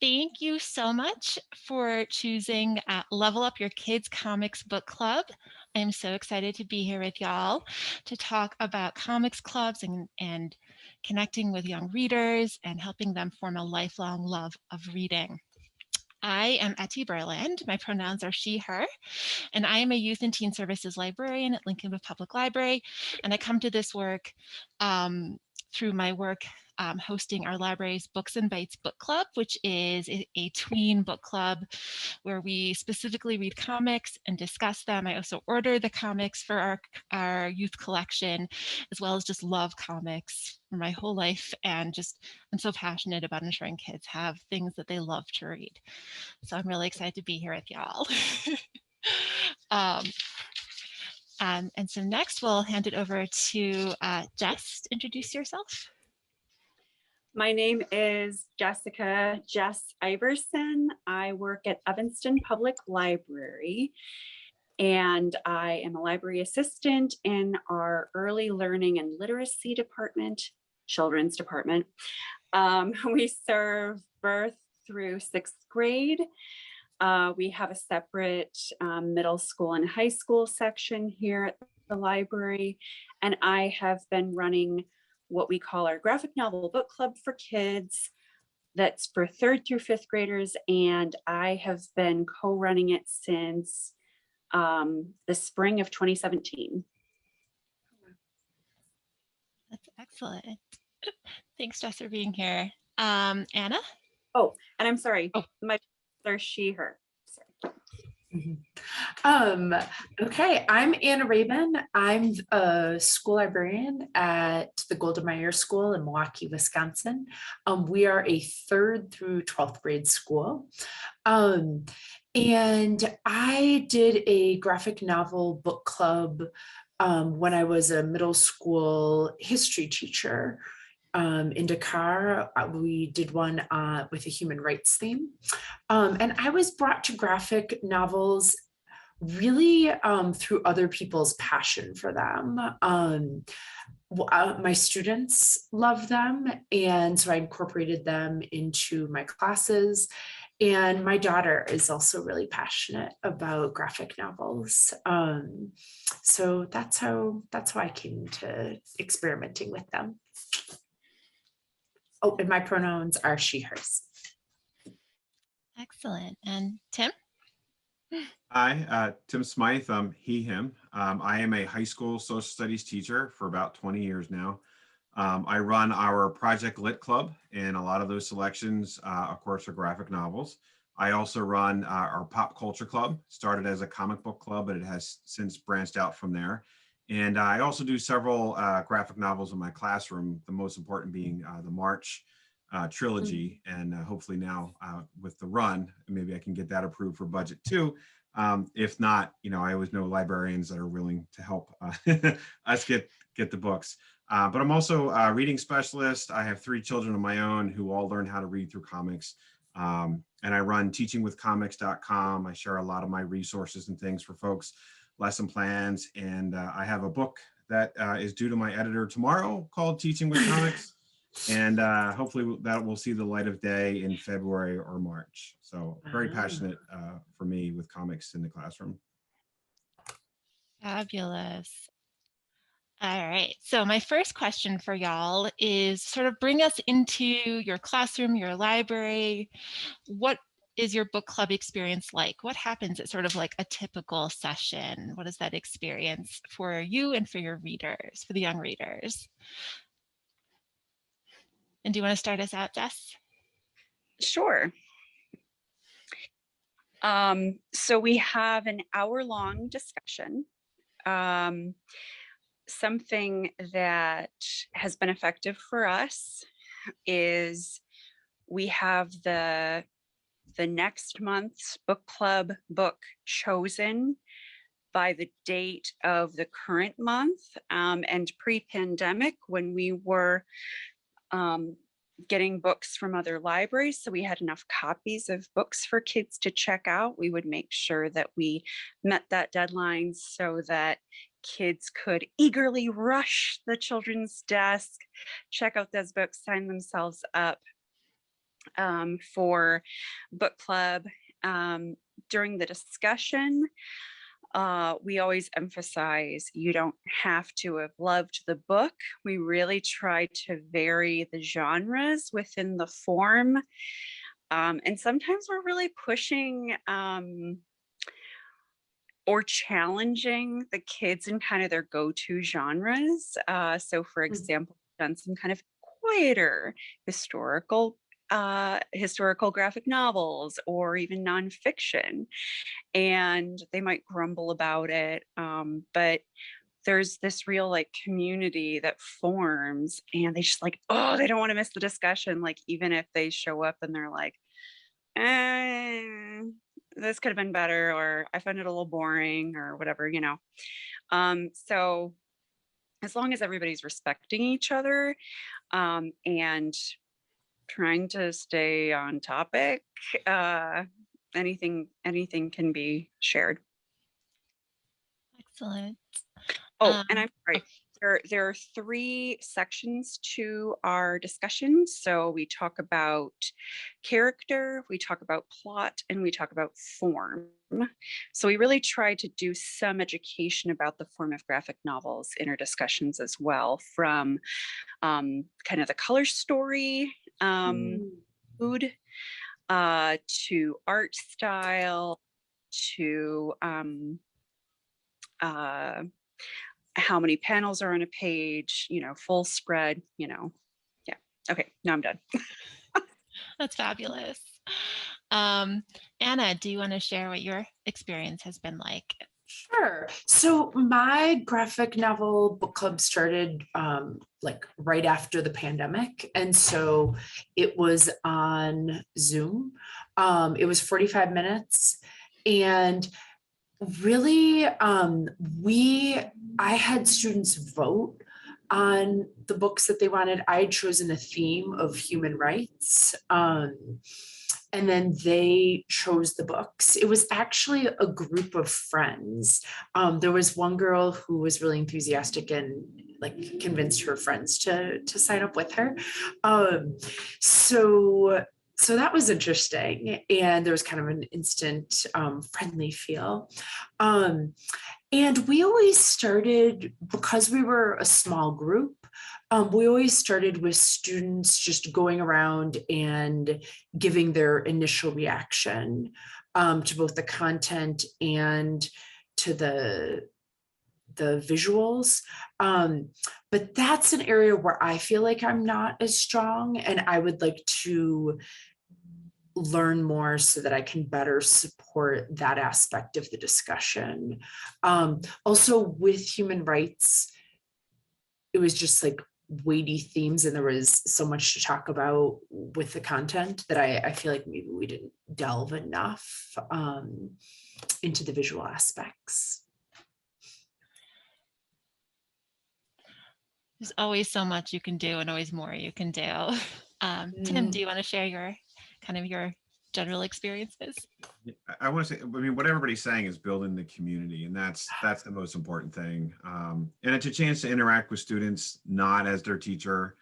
Thank you so much for choosing Level Up Your Kids Comics Book Club. I'm so excited to be here with y'all to talk about comics clubs and connecting with young readers and helping them form a lifelong love of reading. I am Etty Berland. My pronouns are she, her, and I am a youth and teen services librarian at Lincolnwood Public Library. And I come to this work through my work hosting our library's Books and Bites book club, which is a tween book club where we specifically read comics and discuss them. I also order the comics for our youth collection, as well as just love comics for my whole life. And just, I'm so passionate about ensuring kids have things that they love to read. So I'm really excited to be here with y'all. And so next we'll hand it over to Jess to introduce yourself. My name is Jess Iverson. I work at Evanston Public Library, and I am a library assistant in our early learning and literacy department, children's department. We serve birth through 6th grade. We have a separate middle school and high school section here at the library, and I have been running what we call our graphic novel book club for kids. That's for 3rd through 5th graders, and I have been co-running it since the spring of 2017. That's excellent. Thanks, Jess, for being here. Anna? Oh, and I'm sorry, my are she, her. Sorry. Okay, I'm Anna Rabin. I'm a school librarian at the Golda Meir School in Milwaukee, Wisconsin. We are a 3rd through 12th grade school. And I did a graphic novel book club when I was a middle school history teacher. In Dakar, we did one with a human rights theme. And I was brought to graphic novels really through other people's passion for them. My students love them, and so I incorporated them into my classes. And my daughter is also really passionate about graphic novels. So that's how I came to experimenting with them. Oh, and my pronouns are she, hers. Excellent. And Tim? Hi, Tim Smyth, he, him. I am a high school social studies teacher for about 20 years now. I run our Project Lit Club, and a lot of those selections, of course, are graphic novels. I also run our Pop Culture Club, started as a comic book club, but it has since branched out from there. And I also do several graphic novels in my classroom, the most important being the March trilogy. And hopefully now with the run, maybe I can get that approved for budget too. If not, I always know librarians that are willing to help us get the books. But I'm also a reading specialist. I have 3 children of my own who all learn how to read through comics. And I run teachingwithcomics.com. I share a lot of my resources and things for folks, lesson plans, and I have a book that is due to my editor tomorrow called Teaching with Comics, and hopefully that will see the light of day in February or March. So very passionate for me with comics in the classroom. Fabulous. All right, so my first question for y'all is sort of bring us into your classroom, your library. What is your book club experience like? What happens at sort of like a typical session? What is that experience for you and for your readers, for the young readers? And do you want to start us out, Jess? Sure. So we have an hour-long discussion. Something that has been effective for us is we have the next month's book club book chosen by the date of the current month. And pre-pandemic, when we were getting books from other libraries, so we had enough copies of books for kids to check out, we would make sure that we met that deadline so that kids could eagerly rush the children's desk, check out those books, sign themselves up. for book club. During the discussion, we always emphasize you don't have to have loved the book. We really try to vary the genres within the form. And sometimes we're really pushing or challenging the kids in kind of their go-to genres. So for example, we've done some kind of quieter historical graphic novels or even nonfiction, and they might grumble about it. But there's this real like community that forms, and they just like, oh, they don't want to miss the discussion. Like, even if they show up and they're like, this could have been better, or I found it a little boring or whatever, you know. So as long as everybody's respecting each other, and trying to stay on topic, anything can be shared. Excellent. Oh, and I'm sorry. There are 3 sections to our discussion. So we talk about character, we talk about plot, and we talk about form. So we really try to do some education about the form of graphic novels in our discussions as well, from kind of the color story, mood, to art style, to how many panels are on a page, you know, full spread, you know. Yeah. Okay, now I'm done. That's fabulous. Anna, do you want to share what your experience has been like? Sure. So my graphic novel book club started like right after the pandemic. And so it was on Zoom. It was 45 minutes. And really, I had students vote on the books that they wanted. I had chosen a theme of human rights. And then they chose the books. It was actually a group of friends. There was one girl who was really enthusiastic and like convinced her friends to sign up with her. So that was interesting. And there was kind of an instant friendly feel. And we always started, because we were a small group, we always started with students just going around and giving their initial reaction to both the content and to the visuals. But that's an area where I feel like I'm not as strong, and I would like to learn more so that I can better support that aspect of the discussion. Also with human rights, it was just like weighty themes, and there was so much to talk about with the content that I feel like maybe we didn't delve enough into the visual aspects. There's always so much you can do and always more you can do. Tim, do you want to share your general experiences? I want to say, I mean, what everybody's saying is building the community, and that's the most important thing. And it's a chance to interact with students, not as their teacher.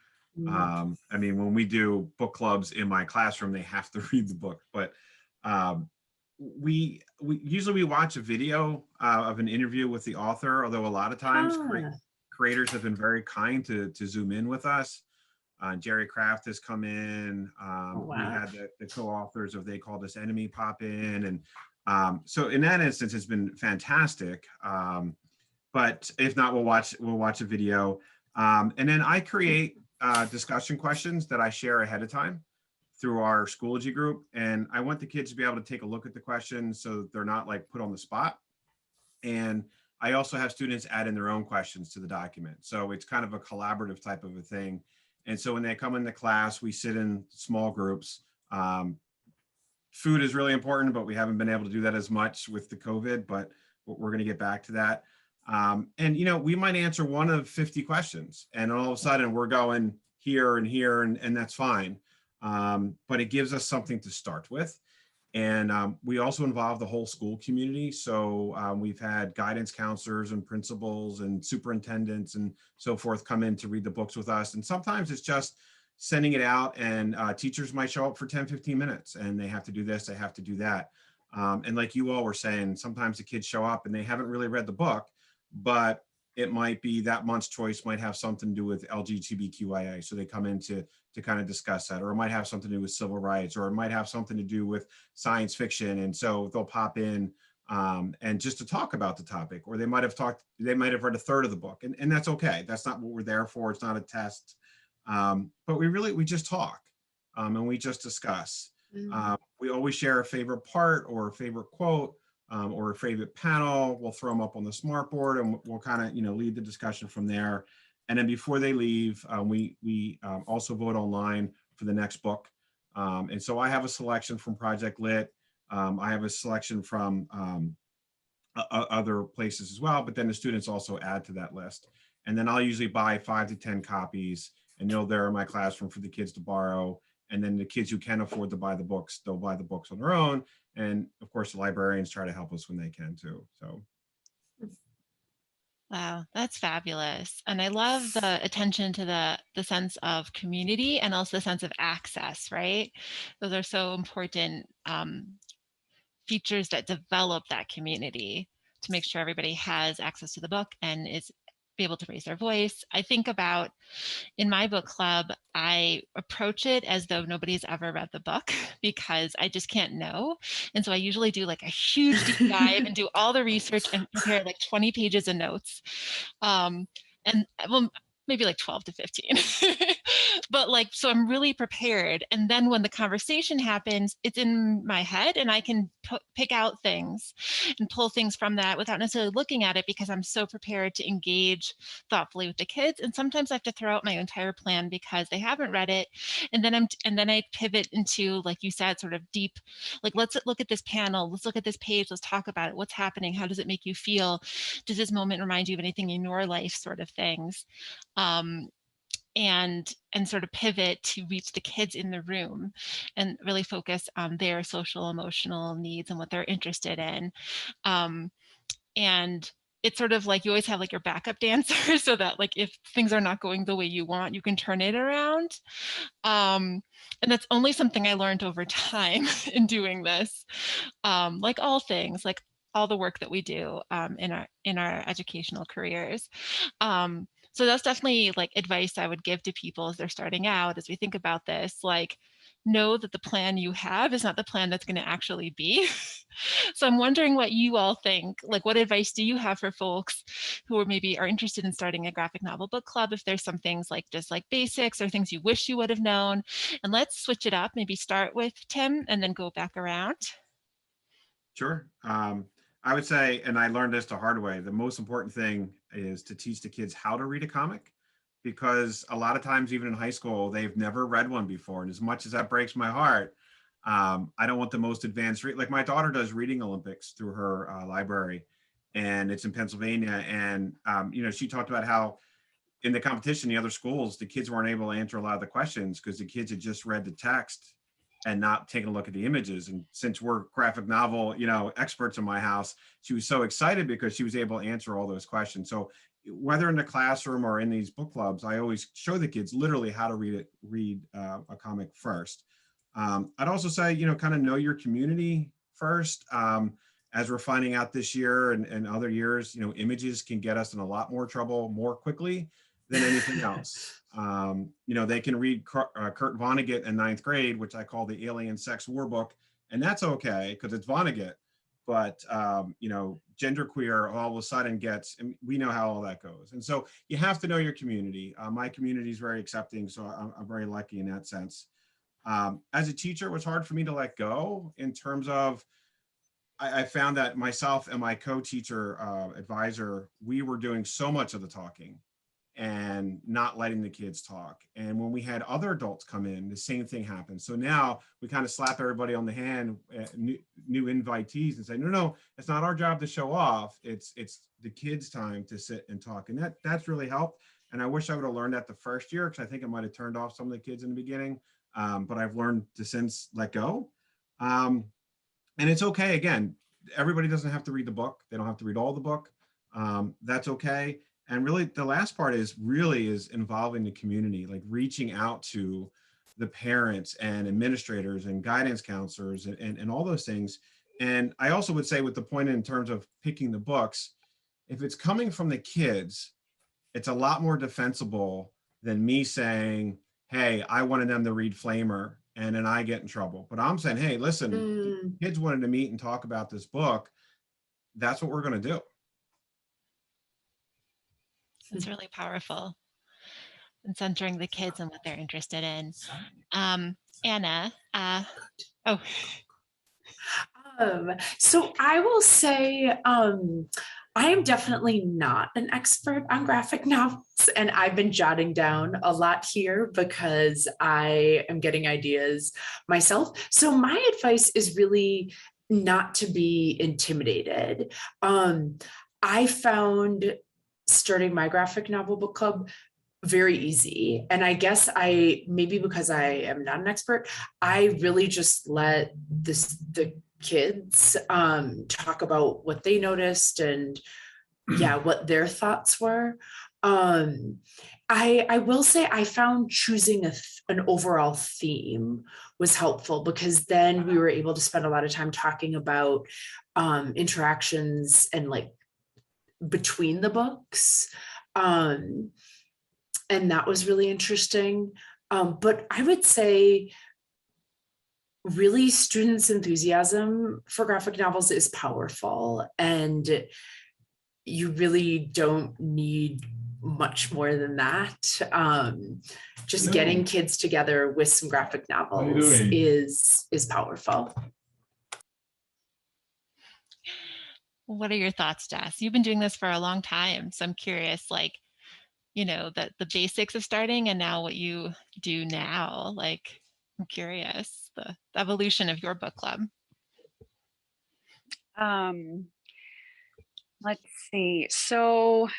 I mean, when we do book clubs in my classroom, they have to read the book, but we usually watch a video of an interview with the author, although a lot of times creators have been very kind to zoom in with us. Jerry Kraft has come in. We had the co-authors of They Called Us Enemy pop in. And so in that instance, it's been fantastic. But if not, we'll watch a video. And then I create discussion questions that I share ahead of time through our Schoology group. And I want the kids to be able to take a look at the questions so that they're not like put on the spot. And I also have students add in their own questions to the document. So it's kind of a collaborative type of a thing. And so when they come into class, we sit in small groups. Food is really important, but we haven't been able to do that as much with the COVID, but we're going to get back to that. And, you know, we might answer one of 50 questions, and all of a sudden we're going here and here, and that's fine. But it gives us something to start with. And we also involve the whole school community. So we've had guidance counselors and principals and superintendents and so forth come in to read the books with us. And sometimes it's just sending it out, and teachers might show up for 10, 15 minutes and they have to do this, they have to do that. And like you all were saying, sometimes the kids show up and they haven't really read the book, but it might be that month's choice might have something to do with LGBTQIA. So they come in to kind of discuss that, or it might have something to do with civil rights, or it might have something to do with science fiction. And so they'll pop in and just to talk about the topic, or they might have read a third of the book, and that's okay. That's not what we're there for. It's not a test. But we just talk and we just discuss. We always share a favorite part or a favorite quote or a favorite panel. We'll throw them up on the smartboard and we'll kind of, lead the discussion from there. And then before they leave, we also vote online for the next book. And so I have a selection from Project Lit. I have a selection from other places as well, but then the students also add to that list. And then I'll usually buy 5 to 10 copies, and they're in my classroom for the kids to borrow. And then the kids who can afford to buy the books, they'll buy the books on their own. And of course, the librarians try to help us when they can too. So. Wow, that's fabulous. And I love the attention to the sense of community and also the sense of access, right? Those are so important features that develop that community to make sure everybody has access to the book and is be able to raise their voice. I think about in my book club, I approach it as though nobody's ever read the book because I just can't know. And so I usually do like a huge deep dive and do all the research and prepare like 20 pages of notes. And well, maybe like 12 to 15. But like, so I'm really prepared. And then when the conversation happens, it's in my head and I can pick out things and pull things from that without necessarily looking at it because I'm so prepared to engage thoughtfully with the kids. And sometimes I have to throw out my entire plan because they haven't read it. And then I pivot into, like you said, sort of deep, like, let's look at this panel. Let's look at this page. Let's talk about it. What's happening? How does it make you feel? Does this moment remind you of anything in your life, sort of things? And sort of pivot to reach the kids in the room and really focus on their social emotional needs and what they're interested in. And it's sort of like you always have like your backup dancer so that like if things are not going the way you want, you can turn it around. And that's only something I learned over time in doing this. Like all things, like all the work that we do in our educational careers. So that's definitely like advice I would give to people as they're starting out, as we think about this, like know that the plan you have is not the plan that's going to actually be. So I'm wondering what you all think, like what advice do you have for folks who are maybe are interested in starting a graphic novel book club, if there's some things like just like basics or things you wish you would have known. And let's switch it up, maybe start with Tim and then go back around. Sure. I would say, and I learned this the hard way, the most important thing is to teach the kids how to read a comic, because a lot of times, even in high school, they've never read one before. And as much as that breaks my heart, I don't want the most advanced like my daughter does reading Olympics through her library, and it's in Pennsylvania. And, she talked about how in the competition, the other schools, the kids weren't able to answer a lot of the questions because the kids had just read the text and not taking a look at the images. And since we're graphic novel, experts in my house, she was so excited because she was able to answer all those questions. So whether in the classroom or in these book clubs, I always show the kids literally how to read a comic first. I'd also say, kind of know your community first. As we're finding out this year and other years, images can get us in a lot more trouble more quickly than anything else. They can read Kurt Vonnegut in 9th grade, which I call the Alien Sex War book, and that's okay because it's Vonnegut. But genderqueer all of a sudden gets, and we know how all that goes. And so you have to know your community. My community is very accepting, so I'm very lucky in that sense. As a teacher, it was hard for me to let go in terms of, I found that myself and my co-teacher advisor, we were doing so much of the talking and not letting the kids talk. And when we had other adults come in, the same thing happened. So now we kind of slap everybody on the hand, new invitees, and say, no, it's not our job to show off. It's the kids' time to sit and talk. And that's really helped. And I wish I would have learned that the first year, because I think it might have turned off some of the kids in the beginning. But I've learned to since let go. And it's okay. Again, everybody doesn't have to read the book. They don't have to read all the book. That's okay. And really the last part is involving the community, like reaching out to the parents and administrators and guidance counselors and all those things. And I also would say with the point in terms of picking the books, if it's coming from the kids, it's a lot more defensible than me saying, hey, I wanted them to read Flamer and then I get in trouble. But I'm saying, hey, listen, kids wanted to meet and talk about this book. That's what we're going to do. It's really powerful, and centering the kids and what they're interested in. Anna, so I will say, I am definitely not an expert on graphic novels, and I've been jotting down a lot here because I am getting ideas myself. So my advice is really not to be intimidated. I found starting my graphic novel book club very easy. And I guess maybe because I am not an expert, I really just let the kids talk about what they noticed and what their thoughts were. I will say I found choosing an overall theme was helpful, because then we were able to spend a lot of time talking about interactions and like between the books. And that was really interesting. But I would say really students' enthusiasm for graphic novels is powerful, and you really don't need much more than that. Just getting kids together with some graphic novels is powerful. what are your thoughts, Jess? You've been doing this for a long time, so I'm curious, like, you know, the basics of starting and now what you do now. Like, I'm curious, the evolution of your book club. Let's see. So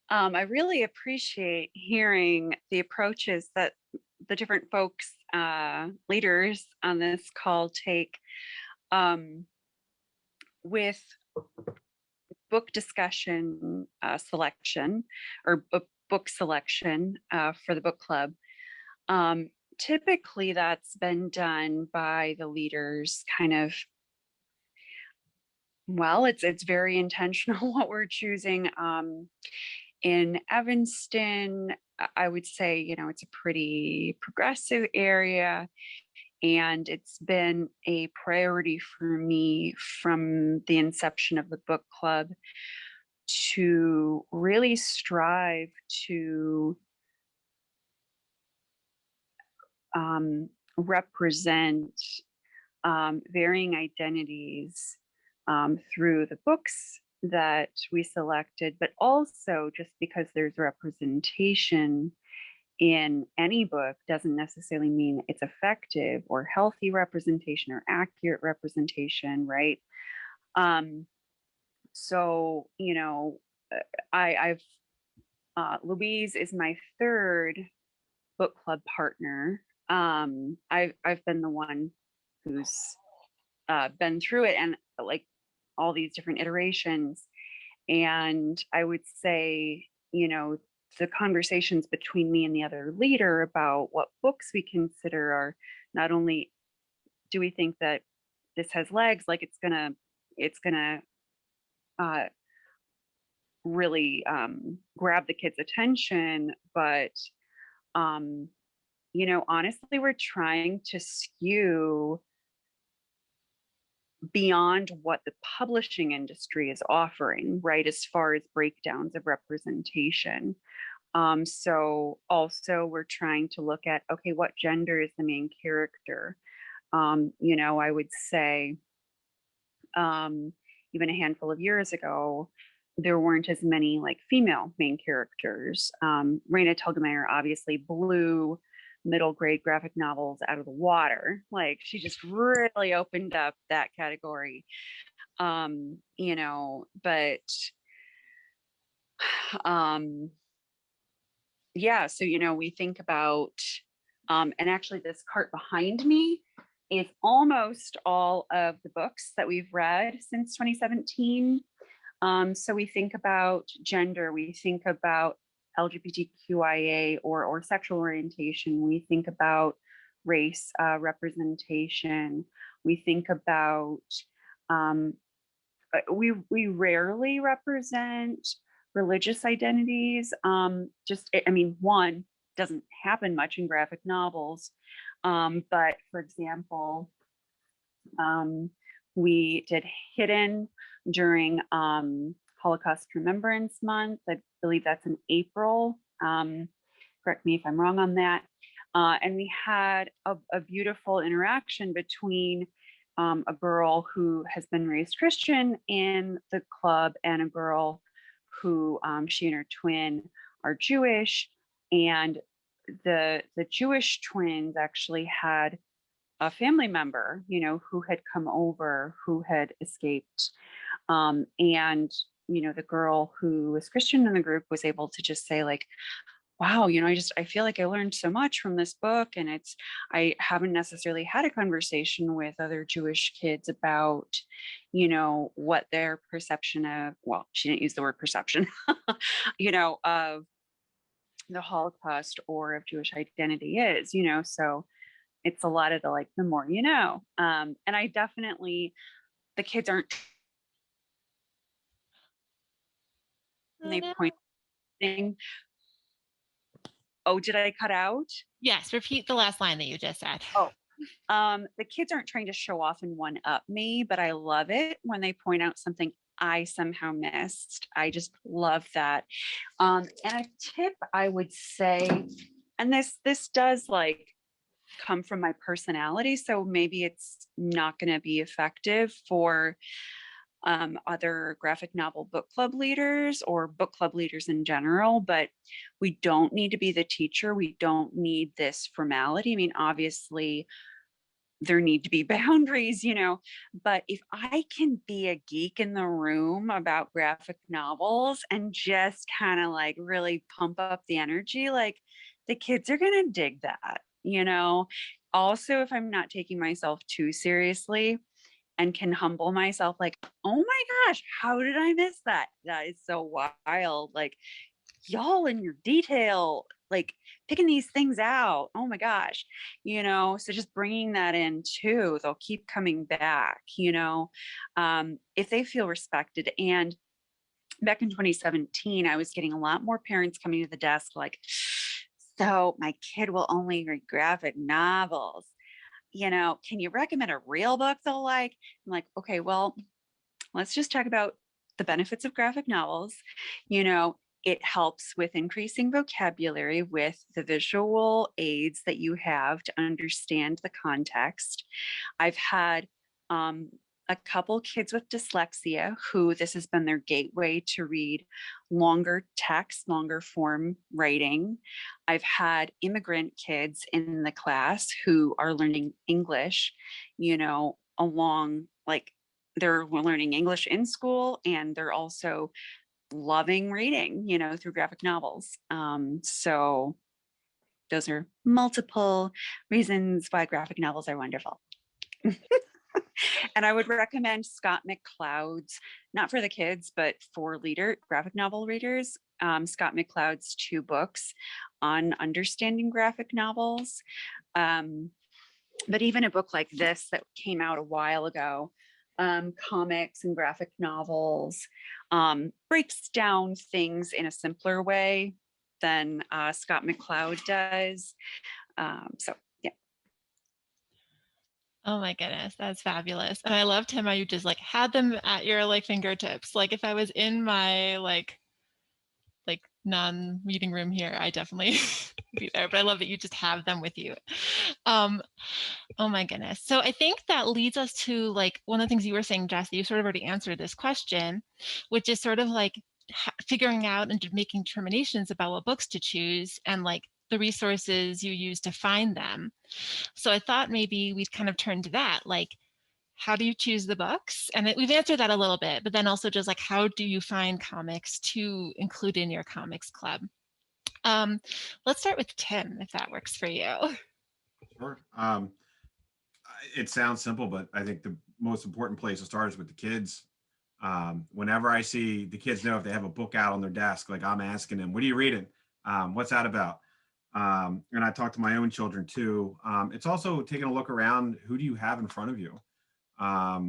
I really appreciate hearing the approaches that the different folks, leaders on this call take with book discussion selection or book selection for the book club. Typically that's been done by the leaders kind of, well, it's very intentional what we're choosing. In Evanston, I would say, you know, it's a pretty progressive area, and it's been a priority for me from the inception of the book club to really strive to represent varying identities through the books that we selected, but also just because there's representation in any book doesn't necessarily mean it's effective or healthy representation or accurate representation, right? So, you know, I've Louise is my third book club partner. I've been the one who's been through it and like all these different iterations. And I would say, you know, the conversations between me and the other leader about what books we consider are not only do we think that this has legs, like it's gonna really grab the kids' attention, but you know, honestly, we're trying to skew beyond what the publishing industry is offering, right, as far as breakdowns of representation. So also we're trying to look at, okay, what gender is the main character? You know, I would say even a handful of years ago, there weren't as many like female main characters. Raina Telgemeier obviously blew middle grade graphic novels out of the water. Like she just really opened up that category. You know, but yeah, so you know, we think about and actually this cart behind me is almost all of the books that we've read since 2017. So we think about gender, we think about LGBTQIA or sexual orientation, we think about race representation, we think about, we rarely represent religious identities. I mean, one, doesn't happen much in graphic novels. But for example, we did Hidden during Holocaust Remembrance Month. I believe that's in April. Correct me if I'm wrong on that. And we had a beautiful interaction between a girl who has been raised Christian in the club and a girl who she and her twin are Jewish. And the Jewish twins actually had a family member, you know, who had come over, who had escaped. And, you know, the girl who was Christian in the group was able to just say like, wow, you know, I feel like I learned so much from this book. And I haven't necessarily had a conversation with other Jewish kids about, you know, what their perception of, well, she didn't use the word perception, you know, of the Holocaust or of Jewish identity is, you know, so it's a lot of the like, the more you know. And I definitely, the kids aren't, Oh, they no. pointing. Oh, did I cut out? Yes, repeat the last line that you just said. Oh, the kids aren't trying to show off and one up me, but I love it when they point out something I somehow missed. I just love that. And a tip I would say, and this does like come from my personality, so maybe it's not going to be effective for other graphic novel book club leaders or book club leaders in general, but we don't need to be the teacher. We don't need this formality. I mean, obviously, there need to be boundaries, you know, but if I can be a geek in the room about graphic novels and just kind of like really pump up the energy, like the kids are going to dig that, you know. Also, if I'm not taking myself too seriously and can humble myself, like, oh my gosh, how did I miss that? That is so wild. Like, y'all in your detail, like picking these things out. Oh my gosh, you know, so just bringing that in too, they'll keep coming back, you know, if they feel respected. And back in 2017, I was getting a lot more parents coming to the desk like, so my kid will only read graphic novels. You know, can you recommend a real book they'll like? I'm like, okay, well, let's just talk about the benefits of graphic novels. You know, it helps with increasing vocabulary with the visual aids that you have to understand the context. I've had a couple kids with dyslexia who this has been their gateway to read longer text, longer form writing. I've had immigrant kids in the class who are learning English, you know, along like they're learning English in school and they're also loving reading, you know, through graphic novels. So those are multiple reasons why graphic novels are wonderful. And I would recommend Scott McCloud's, not for the kids, but for graphic novel readers, Scott McCloud's 2 books on understanding graphic novels. But even a book like this that came out a while ago, comics and graphic novels, breaks down things in a simpler way than Scott McCloud does. So yeah. Oh my goodness, that's fabulous. And I loved him how you just like had them at your like fingertips. Like if I was in my like non-meeting room here, I definitely be there. But I love that you just have them with you. Oh my goodness. So I think that leads us to like one of the things you were saying, Jess, that you sort of already answered this question, which is sort of like figuring out and making determinations about what books to choose and like the resources you use to find them. So I thought maybe we'd kind of turn to that, like how do you choose the books? And we've answered that a little bit, but then also just like how do you find comics to include in your comics club? Let's start with Tim, if that works for you. Sure. It sounds simple, but I think the most important place to start is with the kids. Whenever I see the kids know if they have a book out on their desk, like I'm asking them, what are you reading? What's that about? And I talk to my own children too. It's also taking a look around, who do you have in front of you? I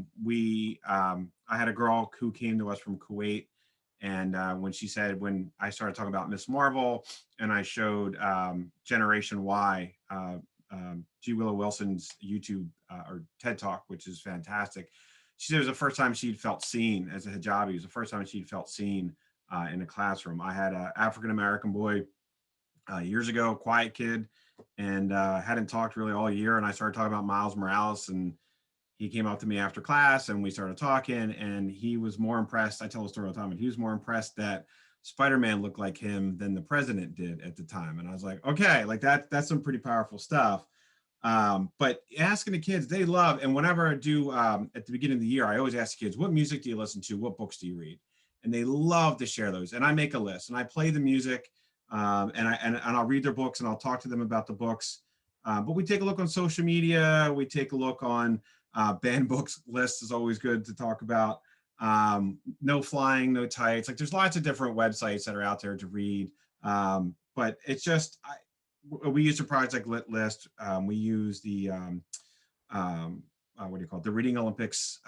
had a girl who came to us from Kuwait, and when I started talking about Miss Marvel, and I showed Generation Y, G. Willow Wilson's YouTube or TED Talk, which is fantastic. She said it was the first time she'd felt seen as a hijabi. It was the first time she'd felt seen in a classroom. I had an African-American boy years ago, quiet kid, and hadn't talked really all year. And I started talking about Miles Morales, and he came up to me after class and we started talking, and he was more impressed. I tell the story all the time, and he was more impressed that Spider-Man looked like him than the president did at the time. And I was like, okay, like that's some pretty powerful stuff. But asking the kids, they love, and whenever I do at the beginning of the year, I always ask the kids, what music do you listen to? What books do you read? And they love to share those. And I make a list and I play the music, and I'll read their books and I'll talk to them about the books. But we take a look on social media. We take a look on banned books list is always good to talk about. No flying, no tights. Like there's lots of different websites that are out there to read. But it's just, we use a Project Lit list. We use the, what do you call it? The Reading Olympics.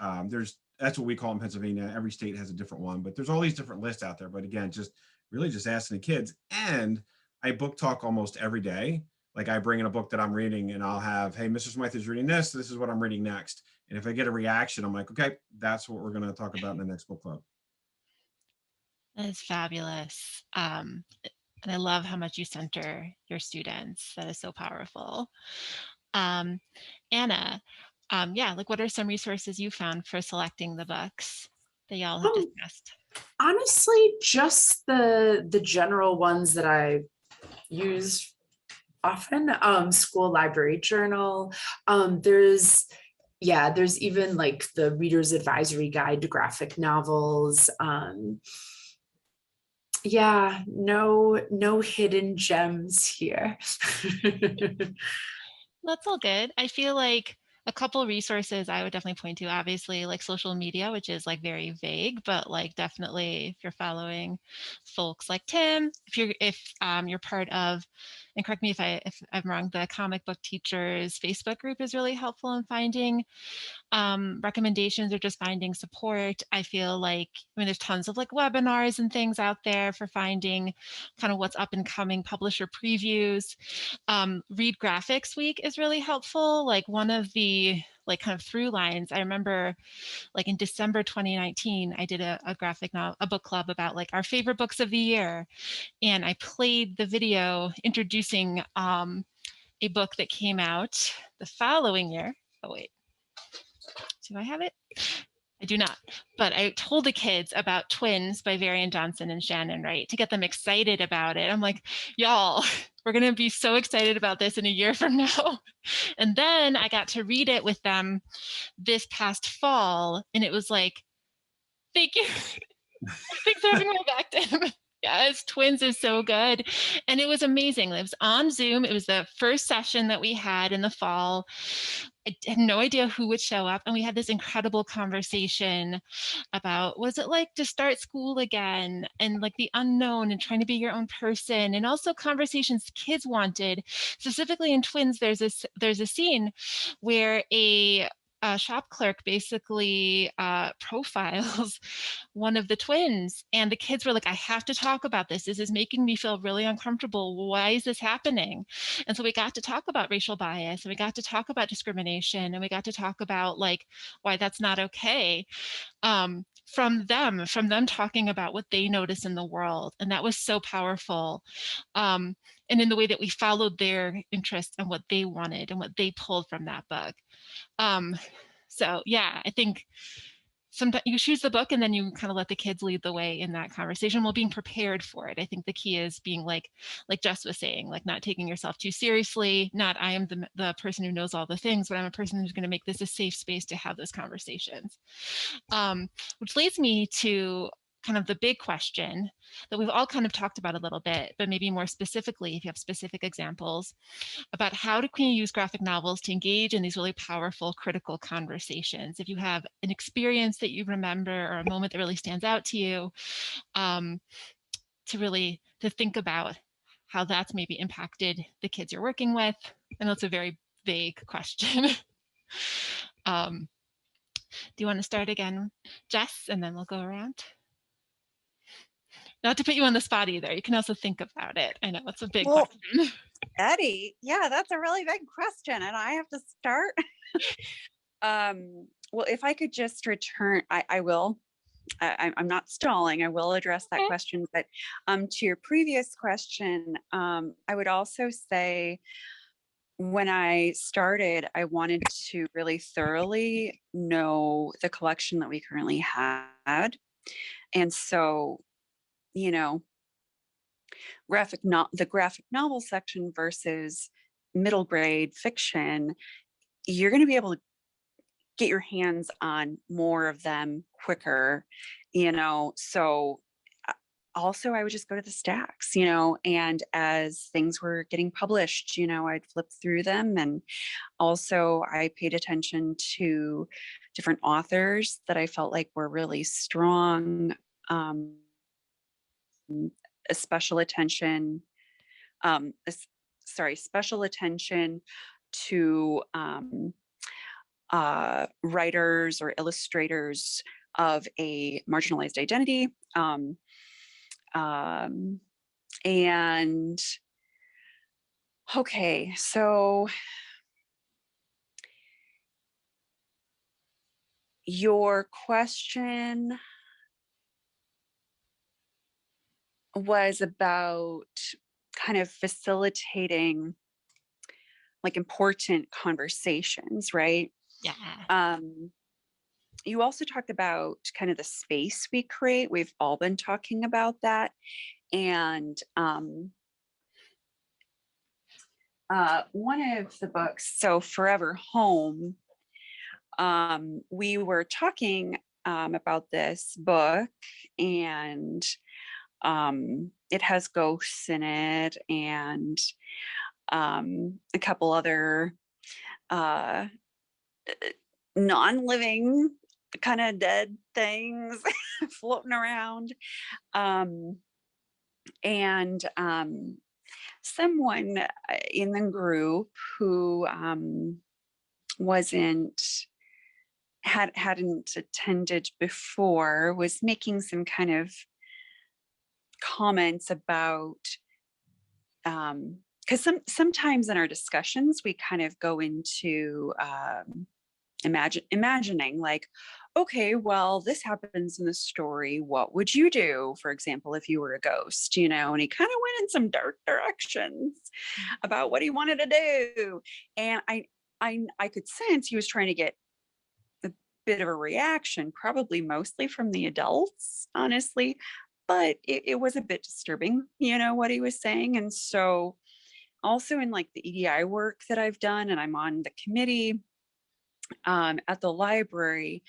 That's what we call in Pennsylvania. Every state has a different one, but there's all these different lists out there. But again, just really just asking the kids. And I book talk almost every day. Like I bring in a book that I'm reading and I'll have, hey, Mr. Smyth is reading this. This is what I'm reading next. And if I get a reaction, I'm like, okay, that's what we're going to talk about in the next book club. That is fabulous. And I love how much you center your students. That is so powerful. Anna, like what are some resources you found for selecting the books that y'all have discussed? Honestly, just the general ones that I use often. School library journal. There's even like the Reader's Advisory Guide to Graphic Novels. No hidden gems here. That's all good. I feel like a couple resources I would definitely point to, obviously like social media, which is like very vague, but like definitely if you're following folks like Tim, if you're part of, and correct me if I'm wrong, the Comic Book Teachers Facebook group is really helpful in finding recommendations or just finding support. I feel like, there's tons of like webinars and things out there for finding kind of what's up and coming publisher previews. Read Graphics Week is really helpful. Like one of the like kind of through lines, I remember like in December 2019, I did a book club about like our favorite books of the year. And I played the video introducing a book that came out the following year. Oh, wait. Do I have it? I do not. But I told the kids about Twins by Varian Johnson and Shannon Wright to get them excited about it. I'm like, y'all, we're going to be so excited about this in a year from now. And then I got to read it with them this past fall. And it was like, thank you. Thanks for having my back, Tim. Yes, Twins is so good. And it was amazing. It was on Zoom. It was the first session that we had in the fall. I had no idea who would show up. And we had this incredible conversation about what is it like to start school again, and like the unknown and trying to be your own person, and also conversations kids wanted. Specifically in Twins, there's a scene where a shop clerk basically profiles one of the twins, and the kids were like, I have to talk about this. This is making me feel really uncomfortable. Why is this happening? And so we got to talk about racial bias, and we got to talk about discrimination, and we got to talk about like why that's not okay. From them talking about what they notice in the world. And that was so powerful. And in the way that we followed their interests and what they wanted and what they pulled from that book. So yeah, I think sometimes you choose the book and then you kind of let the kids lead the way in that conversation while being prepared for it. I think the key is being like Jess was saying, like not taking yourself too seriously, not I am the person who knows all the things, but I'm a person who's going to make this a safe space to have those conversations. Which leads me to kind of the big question that we've all kind of talked about a little bit, but maybe more specifically, if you have specific examples about how can you use graphic novels to engage in these really powerful critical conversations. If you have an experience that you remember or a moment that really stands out to you, to think about how that's maybe impacted the kids you're working with. And that's a very vague question. Do you want to start again, Jess, and then we'll go around? Not to put you on the spot either. You can also think about it. I know it's a big question. Eddie, yeah, that's a really big question, and I have to start. Well, if I could just return, I will. I'm not stalling. I will address that question. But to your previous question, I would also say, when I started, I wanted to really thoroughly know the collection that we currently had. And so, you know, the graphic novel section versus middle grade fiction, you're going to be able to get your hands on more of them quicker, so also I would just go to the stacks, and as things were getting published, I'd flip through them. And also I paid attention to different authors that I felt like were really strong, special attention to writers or illustrators of a marginalized identity. And okay, so your question was about kind of facilitating like important conversations, right? Yeah. You also talked about kind of the space we create. We've all been talking about that. And one of the books, so Forever Home, we were talking about this book, and it has ghosts in it, and a couple other non-living kind of dead things floating around. And someone in the group who hadn't attended before was making some kind of comments about, because sometimes in our discussions we kind of go into imagining like, okay, well, this happens in the story, what would you do, for example, if you were a ghost, and he kind of went in some dark directions about what he wanted to do. And I could sense he was trying to get a bit of a reaction, probably mostly from the adults, honestly, but it was a bit disturbing, what he was saying. And so also in like the EDI work that I've done, and I'm on the committee at the library,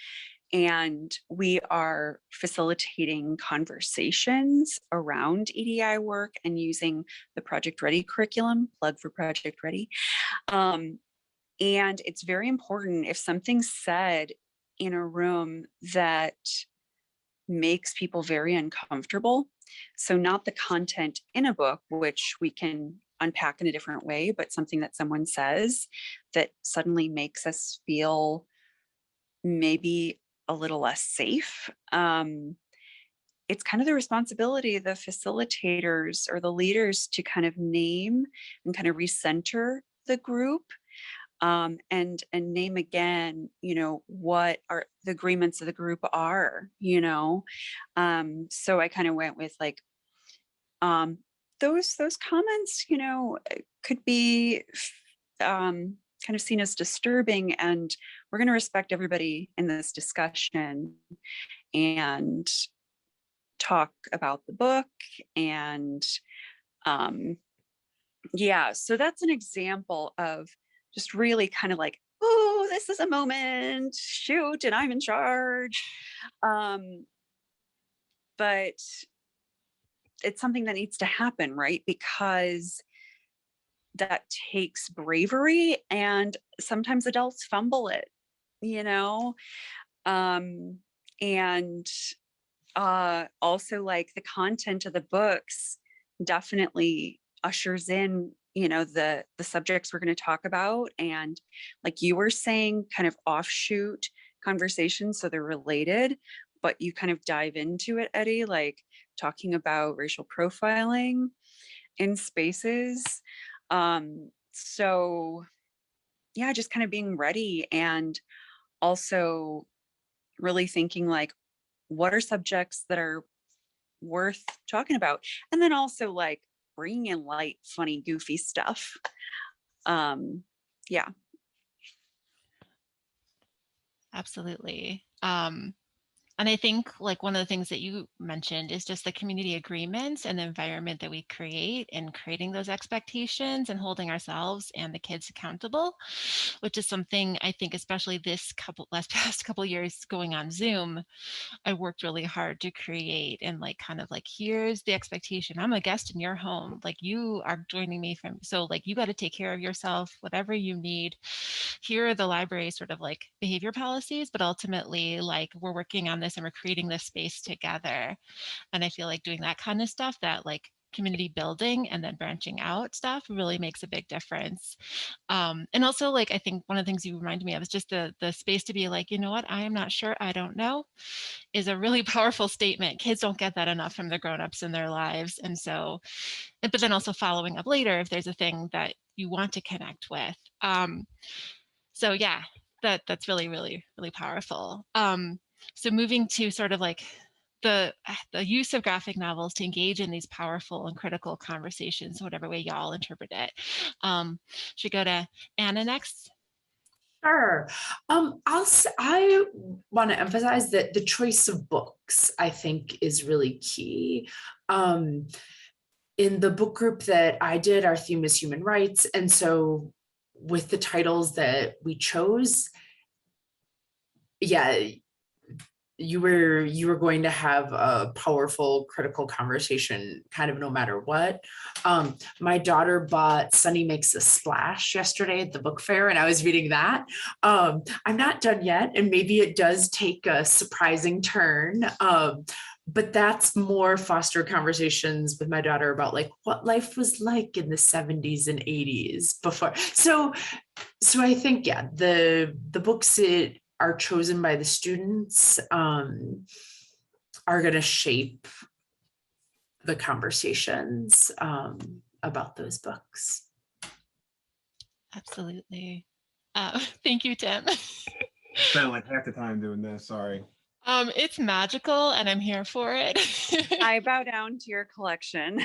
and we are facilitating conversations around EDI work and using the Project Ready curriculum, plug for Project Ready. And it's very important if something's said in a room that makes people very uncomfortable. So not the content in a book, which we can unpack in a different way, but something that someone says that suddenly makes us feel maybe a little less safe. It's kind of the responsibility of the facilitators or the leaders to kind of name and kind of recenter the group, and name again, what are the agreements of the group are, so I kind of went with like, those comments, could be kind of seen as disturbing, and we're going to respect everybody in this discussion and talk about the book. And yeah, so that's an example of just really kind of like, oh, this is a moment, shoot, and I'm in charge. but it's something that needs to happen, right? Because that takes bravery, and sometimes adults fumble it, you know? And also, like, the content of the books definitely ushers in, you know, the subjects we're going to talk about, and, like you were saying, kind of offshoot conversations, so they're related, but you kind of dive into it, Eddie, like talking about racial profiling in spaces. So yeah, just kind of being ready, and also really thinking, like, what are subjects that are worth talking about, and then also, like, bringing in light, funny, goofy stuff. Yeah. Absolutely. And I think like one of the things that you mentioned is just the community agreements and the environment that we create in creating those expectations and holding ourselves and the kids accountable, which is something I think, especially this past couple years going on Zoom, I worked really hard to create, and like kind of like, here's the expectation. I'm a guest in your home. Like, you are joining me from, so like you got to take care of yourself, whatever you need. Here are the library sort of like behavior policies, but ultimately like we're working on this and we're creating this space together. And I feel like doing that kind of stuff, that like community building and then branching out stuff, really makes a big difference. And also, like, I think one of the things you reminded me of is just the space to be like, you know what, I am not sure, I don't know, is a really powerful statement. Kids don't get that enough from the grown-ups in their lives. And so, but then also following up later if there's a thing that you want to connect with. So yeah, that's really, really, really powerful. So moving to sort of like the use of graphic novels to engage in these powerful and critical conversations, whatever way y'all interpret it. Should we go to Anna next? Sure. I want to emphasize that the choice of books, I think, is really key. In the book group that I did, our theme is human rights. And so with the titles that we chose, yeah, you were going to have a powerful critical conversation kind of no matter what. My daughter bought Sunny Makes a Splash yesterday at the book fair, and I was reading that. I'm not done yet, and maybe it does take a surprising turn. But that's more foster conversations with my daughter about like what life was like in the 70s and 80s before. So I think, yeah, the books that are chosen by the students are going to shape the conversations about those books. Absolutely. Thank you, Tim. Spent like half the time doing this, sorry. It's magical and I'm here for it. I bow down to your collection.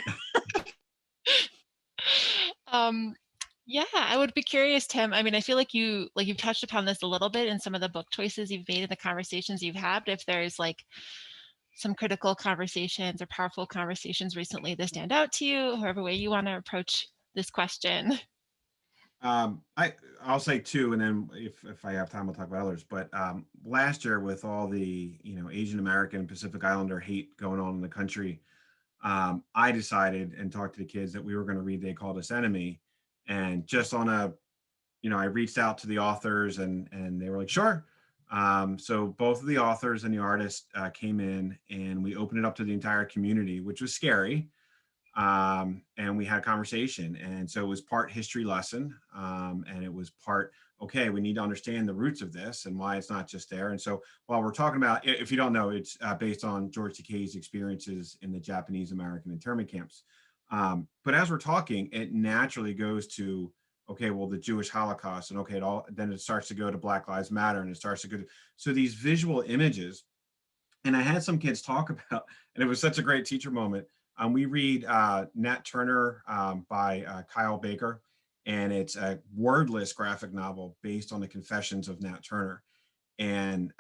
Yeah, I would be curious, Tim. I mean, I feel like you've touched upon this a little bit in some of the book choices you've made and the conversations you've had, but if there's like some critical conversations or powerful conversations recently that stand out to you, however way you want to approach this question. I'll say two, and then if I have time, I'll talk about others. But last year, with all the Asian American, Pacific Islander hate going on in the country, I decided and talked to the kids that we were going to read They Called Us Enemy, and just on a, I reached out to the authors, and they were like, sure. So both of the authors and the artist came in, and we opened it up to the entire community, which was scary. And we had a conversation, and so it was part history lesson, and it was part, okay, we need to understand the roots of this and why it's not just there. And so while we're talking about, if you don't know, it's based on George Takei's experiences in the Japanese American internment camps. But as we're talking, it naturally goes to, okay, well, the Jewish Holocaust, and okay, then it starts to go to Black Lives Matter, and it starts to go to, so these visual images. And I had some kids talk about, and it was such a great teacher moment. We read Nat Turner by Kyle Baker, and it's a wordless graphic novel based on the confessions of Nat Turner. And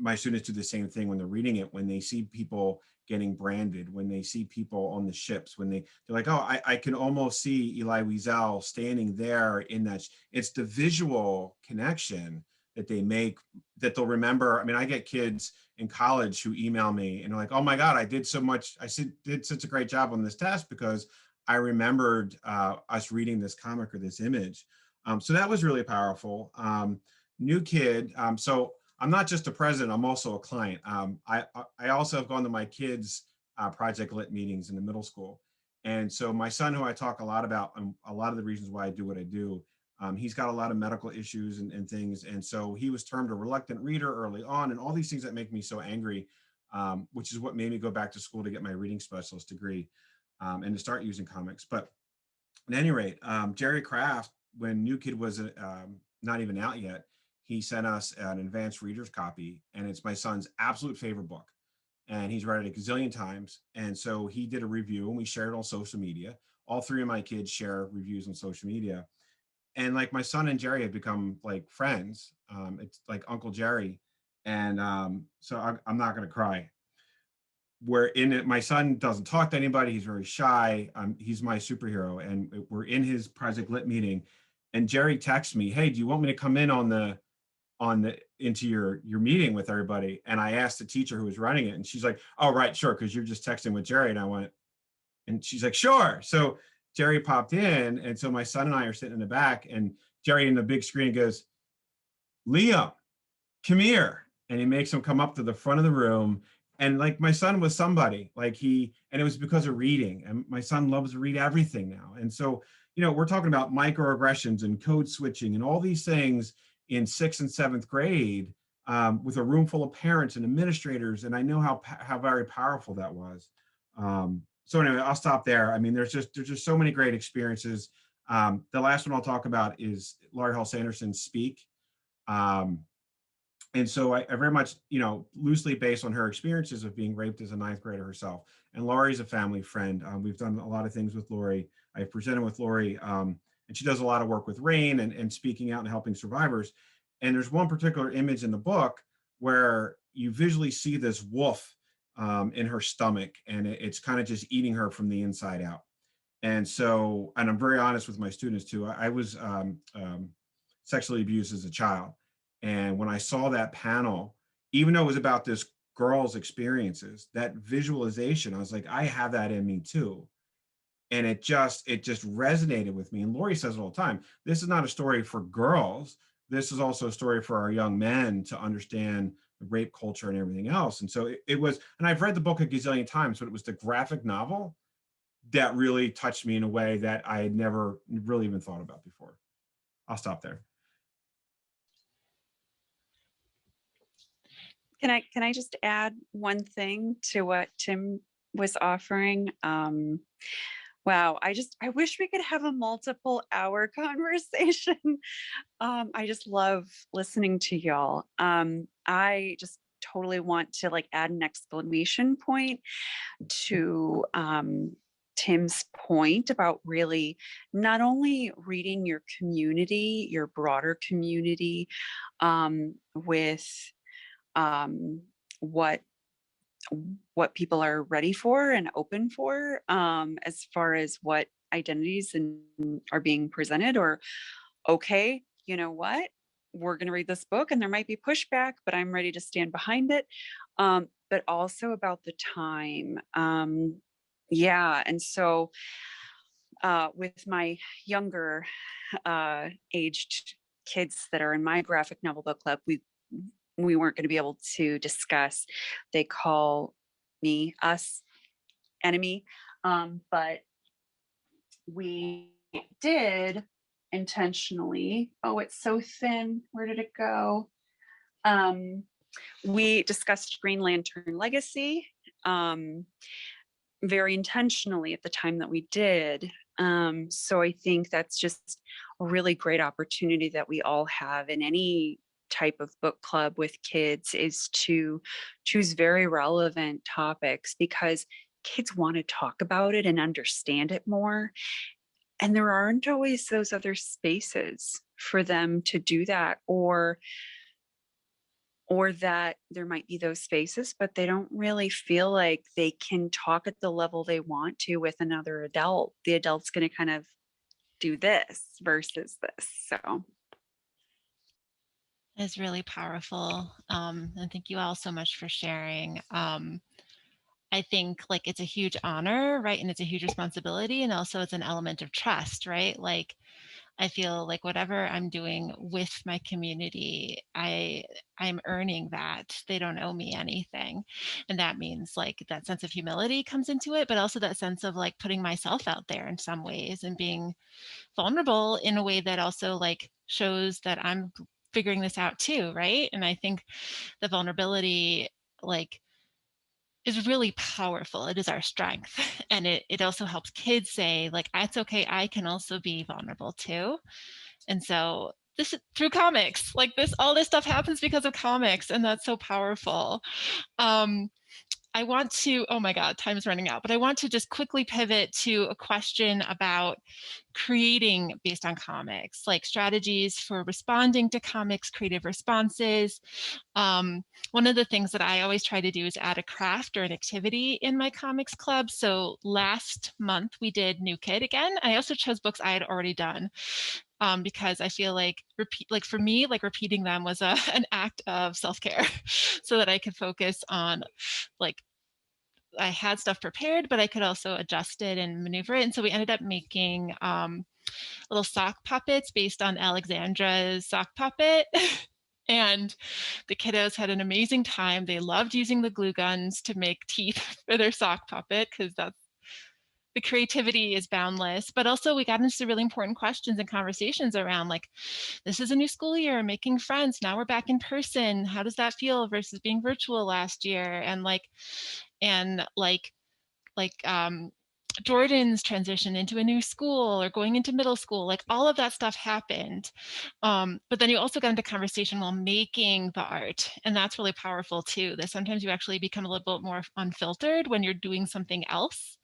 my students do the same thing when they're reading it, when they see people getting branded, when they see people on the ships, when they're like, oh, I can almost see Elie Wiesel standing there in that. It's the visual connection that they make that they'll remember. I mean, I get kids in college who email me and they're like, oh my God, I did so much. Did such a great job on this test because I remembered us reading this comic or this image. So that was really powerful. New kid. So I'm not just a president, I'm also a client. I also have gone to my kids' Project Lit meetings in the middle school. And so my son, who I talk a lot about, a lot of the reasons why I do what I do, he's got a lot of medical issues and things. And so he was termed a reluctant reader early on, and all these things that make me so angry, which is what made me go back to school to get my reading specialist degree and to start using comics. But at any rate, Jerry Craft, when New Kid was not even out yet, he sent us an advanced reader's copy, and it's my son's absolute favorite book. And he's read it a gazillion times. And so he did a review and we shared it on social media. All three of my kids share reviews on social media. And like my son and Jerry have become like friends. It's like Uncle Jerry. And so I'm not going to cry. We're in it. My son doesn't talk to anybody. He's very shy. He's my superhero. And we're in his Project Lit meeting. And Jerry texts me, hey, do you want me to come in into your meeting with everybody? And I asked the teacher who was running it, and she's like, oh, right, sure, because you're just texting with Jerry. And I went, and she's like, sure. So Jerry popped in, and so my son and I are sitting in the back, and Jerry in the big screen goes, Liam, come here. And he makes him come up to the front of the room. And like my son was somebody, and it was because of reading. And my son loves to read everything now. And so, we're talking about microaggressions and code switching and all these things in 6th and 7th grade with a room full of parents and administrators. And I know how very powerful that was. So anyway, I'll stop there. I mean, there's just so many great experiences. The last one I'll talk about is Laurie Hall Sanderson's Speak. And so I very much, loosely based on her experiences of being raped as a 9th grader herself. And Laurie's a family friend. We've done a lot of things with Laurie. I've presented with Laurie, and she does a lot of work with RAIN and speaking out and helping survivors. And there's one particular image in the book where you visually see this wolf in her stomach, and it's kind of just eating her from the inside out. And so, and I'm very honest with my students too. I was sexually abused as a child. And when I saw that panel, even though it was about this girl's experiences, that visualization, I was like, I have that in me too. And it just resonated with me. And Laurie says it all the time. This is not a story for girls. This is also a story for our young men to understand the rape culture and everything else. And so it was, and I've read the book a gazillion times, but it was the graphic novel that really touched me in a way that I had never really even thought about before. I'll stop there. Can I just add one thing to what Tim was offering? Wow, I wish we could have a multiple hour conversation. I just love listening to y'all. I just totally want to add an exclamation point to Tim's point about really not only reading your community, your broader community, with what people are ready for and open for, as far as what identities are being presented, or, okay, you know what, we're going to read this book and there might be pushback, but I'm ready to stand behind it. But also about the time. Yeah. And so with my younger aged kids that are in my graphic novel book club, we weren't going to be able to discuss, they call me, us, enemy. But we did intentionally, oh, it's so thin. Where did it go? We discussed Green Lantern Legacy very intentionally at the time that we did. So I think that's just a really great opportunity that we all have in any type of book club with kids, is to choose very relevant topics, because kids want to talk about it and understand it more. And there aren't always those other spaces for them to do that, or that there might be those spaces, but they don't really feel like they can talk at the level they want to with another adult. The adult's going to kind of do this versus this. So Is really powerful. And thank you all so much for sharing. I think like it's a huge honor, right? And it's a huge responsibility. And also it's an element of trust, right? Like I feel like whatever I'm doing with my community, I'm earning that. They don't owe me anything. And that means like that sense of humility comes into it, but also that sense of like putting myself out there in some ways and being vulnerable in a way that also like shows that I'm figuring this out too, right? And I think the vulnerability like is really powerful. It is our strength. And it also helps kids say, like, it's okay, I can also be vulnerable too. And so this through comics, like this, all this stuff happens because of comics, and that's so powerful. I want to, oh my God, time is running out, but I want to just quickly pivot to a question about creating based on comics, like strategies for responding to comics, creative responses. One of the things that I always try to do is add a craft or an activity in my comics club. So last month we did New Kid again. I also chose books I had already done because I feel like for me, like repeating them was an act of self-care so that I could focus on like I had stuff prepared, but I could also adjust it and maneuver it. And so we ended up making little sock puppets based on Alexandra's sock puppet. And the kiddos had an amazing time. They loved using the glue guns to make teeth for their sock puppet because that's the creativity is boundless. But also we got into really important questions and conversations around like, this is a new school year, making friends. Now we're back in person. How does that feel versus being virtual last year? And Jordan's transition into a new school or going into middle school, like all of that stuff happened. But then you also got into conversation while making the art. And that's really powerful too, that sometimes you actually become a little bit more unfiltered when you're doing something else.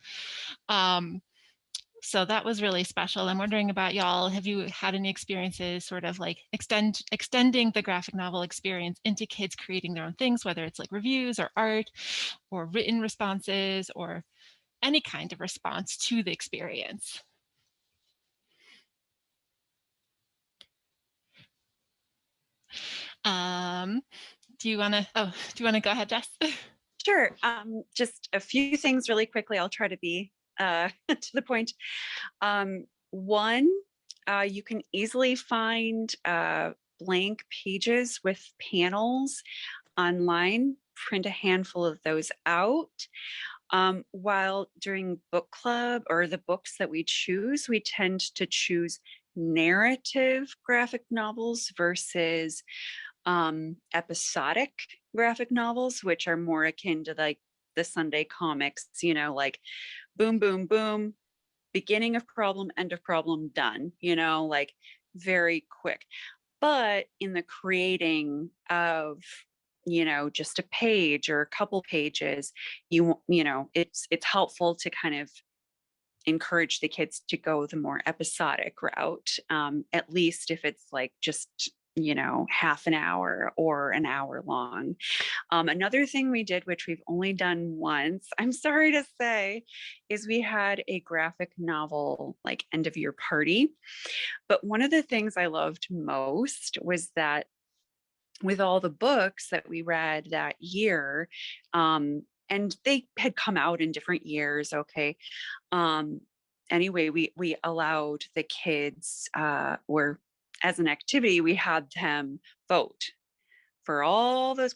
So that was really special. I'm wondering about y'all. Have you had any experiences sort of like extending the graphic novel experience into kids creating their own things, whether it's like reviews or art or written responses or any kind of response to the experience? Do you want to go ahead, Jess? Sure. Just a few things really quickly. I'll try to be to the point. One, you can easily find blank pages with panels online. Print a handful of those out. While during book club or the books that we choose, we tend to choose narrative graphic novels versus episodic graphic novels, which are more akin to like the Sunday comics, like boom, boom, boom, beginning of problem, end of problem, done, like very quick. But in the creating of just a page or a couple pages, it's helpful to kind of encourage the kids to go the more episodic route, at least if it's like just half an hour or an hour long. Another thing we did, which we've only done once, I'm sorry to say, is we had a graphic novel like end of year party. But one of the things I loved most was that with all the books that we read that year, and they had come out in different years, okay. Anyway, we allowed the kids, or as an activity, we had them vote for all those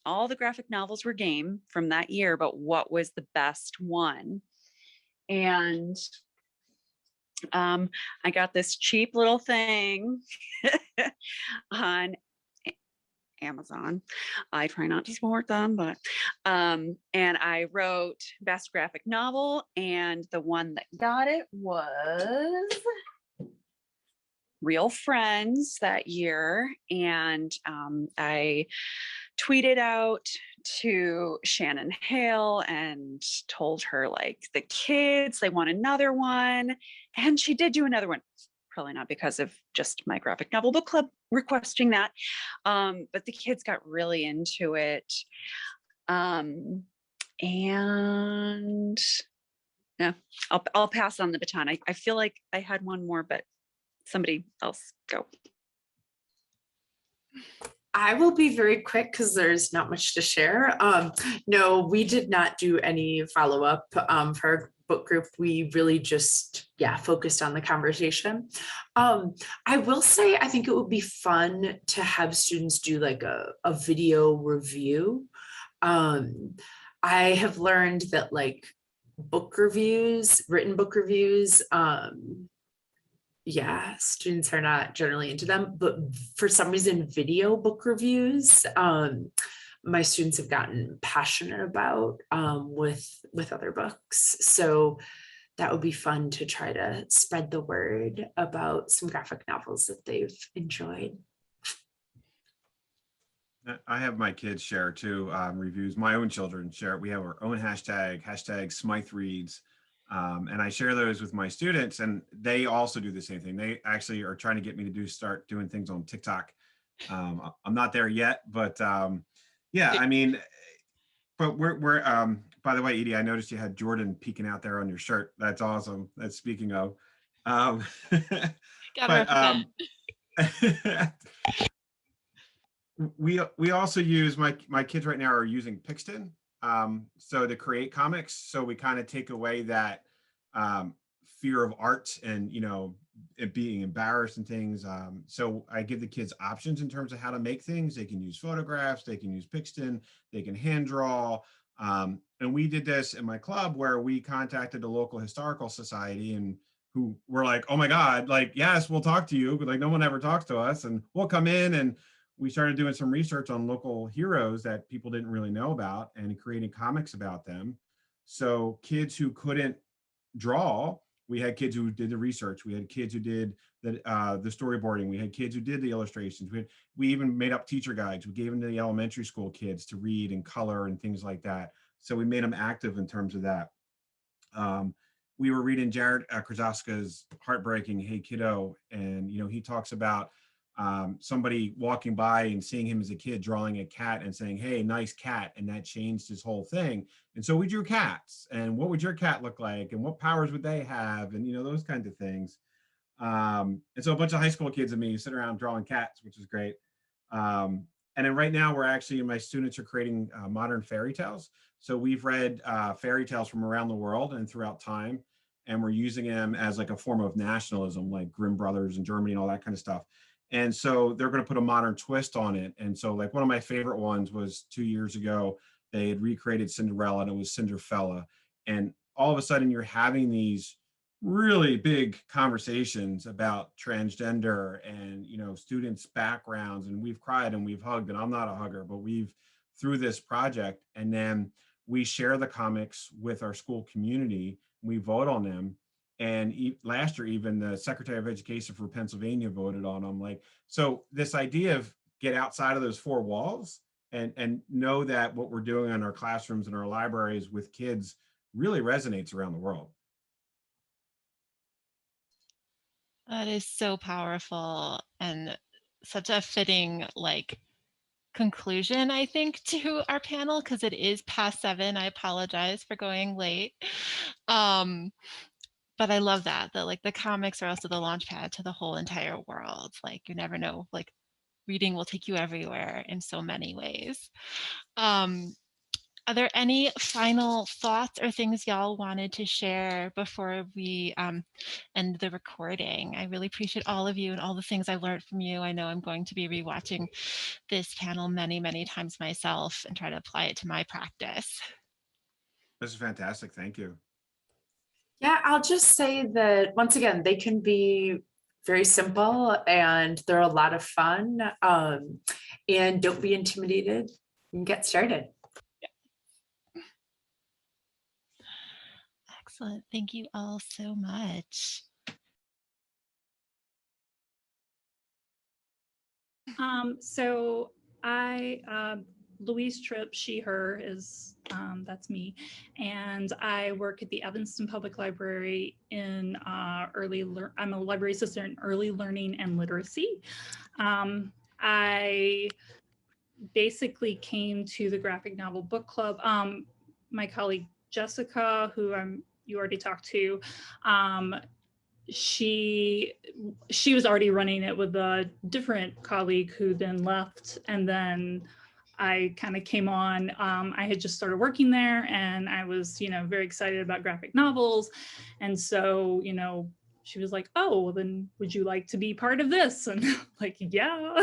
all the graphic novels were game from that year, but what was the best one? And I got this cheap little thing on Amazon. I try not to support them, but and I wrote best graphic novel, and the one that got it was Real Friends that year. And I tweeted out to Shannon Hale and told her like the kids, they want another one. And she did do another one. Probably not because of just my graphic novel book club requesting that. But the kids got really into it. And yeah, I'll pass on the baton. I feel like I had one more, but somebody else go. I will be very quick because there's not much to share. No, we did not do any follow-up for our book group. We really just, focused on the conversation. I will say, I think it would be fun to have students do like a video review. I have learned that like book reviews, written book reviews, students are not generally into them, but for some reason, video book reviews, my students have gotten passionate about with other books. So that would be fun to try to spread the word about some graphic novels that they've enjoyed. I have my kids share too, reviews. My own children share. We have our own hashtag Smyth reads. And I share those with my students, and they also do the same thing. They actually are trying to get me to start doing things on TikTok. I'm not there yet, but I mean, but we're by the way, Edie, I noticed you had Jordan peeking out there on your shirt. That's awesome. That's speaking of. But we also use my kids right now are using Pixton. So to create comics, so we kind of take away that fear of art and it being embarrassed and things. So I give the kids options in terms of how to make things. They can use photographs, they can use Pixton, they can hand draw. And we did this in my club where we contacted the local historical society and who were like, oh my God, like, yes, we'll talk to you, but like no one ever talks to us, and we'll come in. And we started doing some research on local heroes that people didn't really know about and creating comics about them. So kids who couldn't draw, we had kids who did the research. We had kids who did the storyboarding. We had kids who did the illustrations. We even made up teacher guides. We gave them to the elementary school kids to read and color and things like that. So we made them active in terms of that. We were reading Jared Krasowska's heartbreaking Hey Kiddo, and he talks about somebody walking by and seeing him as a kid drawing a cat and saying, hey, nice cat. And that changed his whole thing. And so we drew cats, and what would your cat look like? And what powers would they have? And, those kinds of things. And so a bunch of high school kids and me sit around drawing cats, which is great. And then right now my students are creating modern fairy tales. So we've read fairy tales from around the world and throughout time, and we're using them as like a form of nationalism, like Grimm Brothers in Germany and all that kind of stuff. And so they're going to put a modern twist on it. And so like one of my favorite ones was 2 years ago, they had recreated Cinderella and it was Cinderfella. And all of a sudden you're having these really big conversations about transgender and, students' backgrounds. And we've cried and we've hugged, and I'm not a hugger, but we've through this project. And then we share the comics with our school community. We vote on them. And last year, even the Secretary of Education for Pennsylvania voted on them. Like, so this idea of get outside of those four walls and know that what we're doing in our classrooms and our libraries with kids really resonates around the world. That is so powerful and such a fitting conclusion, I think, to our panel, because it is past 7. I apologize for going late. But I love that the comics are also the launch pad to the whole entire world. You never know, reading will take you everywhere in so many ways. Are there any final thoughts or things y'all wanted to share before we end the recording? I really appreciate all of you and all the things I learned from you. I know I'm going to be rewatching this panel many, many times myself and try to apply it to my practice. This is fantastic. Thank you. Yeah, I'll just say that once again, they can be very simple and they're a lot of fun. And don't be intimidated and get started. Excellent. Thank you all so much. So Louise Tripp, she, her is, that's me. And I work at the Evanston Public Library in I'm a library assistant in early learning and literacy. I basically came to the graphic novel book club. My colleague Jessica, who you already talked to, she was already running it with a different colleague who then left, and then I kind of came on. I had just started working there, and I was, very excited about graphic novels, and so, she was like, "Oh, well, then would you like to be part of this?" And like, yeah.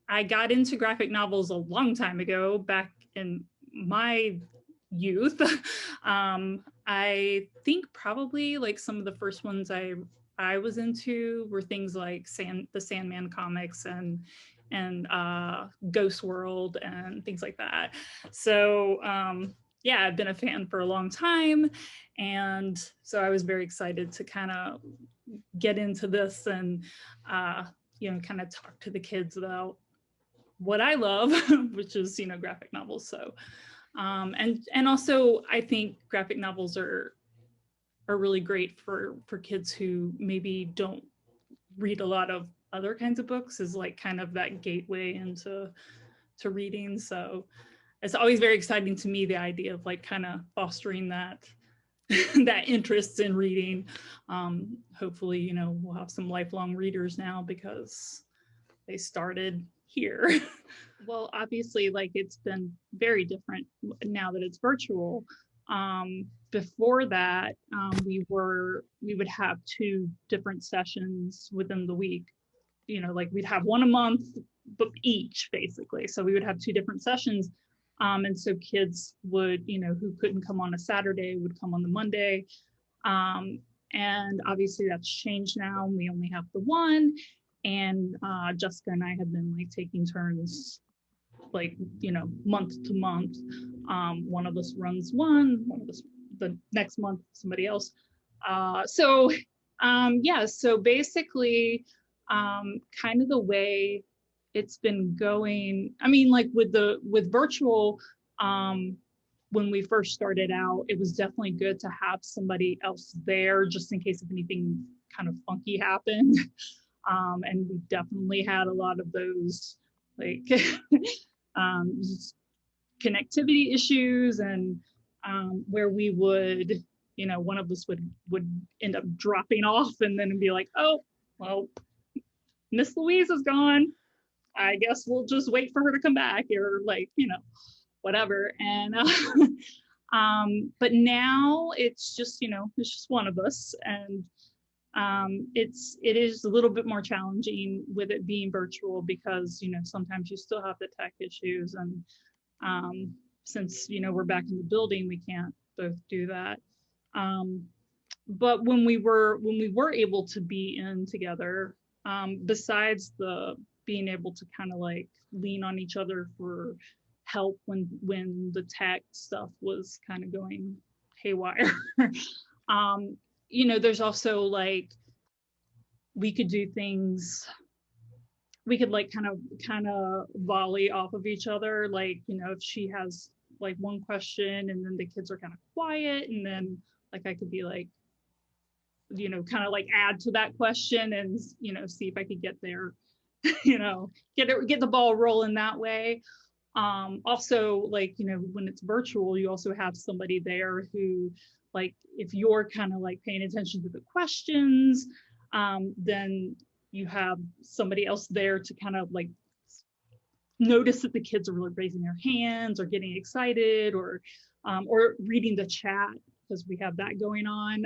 I got into graphic novels a long time ago, back in my youth. I think probably like some of the first ones I was into were things like the Sandman comics and Ghost World and things like that. So yeah, I've been a fan for a long time, and so I was very excited to kind of get into this and kind of talk to the kids about what I love, which is graphic novels. So and also I think graphic novels are really great for kids who maybe don't read a lot of other kinds of books, is like kind of that gateway into reading. So it's always very exciting to me, the idea of like kind of fostering that that interest in reading. Hopefully, we'll have some lifelong readers now because they started here. Well, obviously, like it's been very different now that it's virtual. Before that, we would have 2 different sessions within the week. Like we'd have one a month, but each basically. So we would have 2 different sessions. And so kids would, who couldn't come on a Saturday would come on the Monday. And obviously that's changed now. We only have the one. And Jessica and I have been like taking turns, like, month to month. One of us runs one of us the next month, somebody else. So basically, kind of the way it's been going. I mean, like with virtual, when we first started out, it was definitely good to have somebody else there just in case if anything kind of funky happened. And we definitely had a lot of those like connectivity issues, and where we would, one of us would end up dropping off and then be like, oh, well, Miss Louise is gone. I guess we'll just wait for her to come back, or like, whatever. And but now it's just, it's just one of us, and it is a little bit more challenging with it being virtual because sometimes you still have the tech issues, and since we're back in the building, we can't both do that. But when we were able to be in together, besides the being able to kind of like lean on each other for help when the tech stuff was kind of going haywire, there's also like we could do things, we could like kind of volley off of each other, like if she has like one question and then the kids are kind of quiet, and then like I could be like kind of like add to that question and see if I could get there, get the ball rolling that way. Also, like when it's virtual, you also have somebody there who, like, if you're kind of like paying attention to the questions, then you have somebody else there to kind of like notice that the kids are really raising their hands or getting excited, or reading the chat, because we have that going on.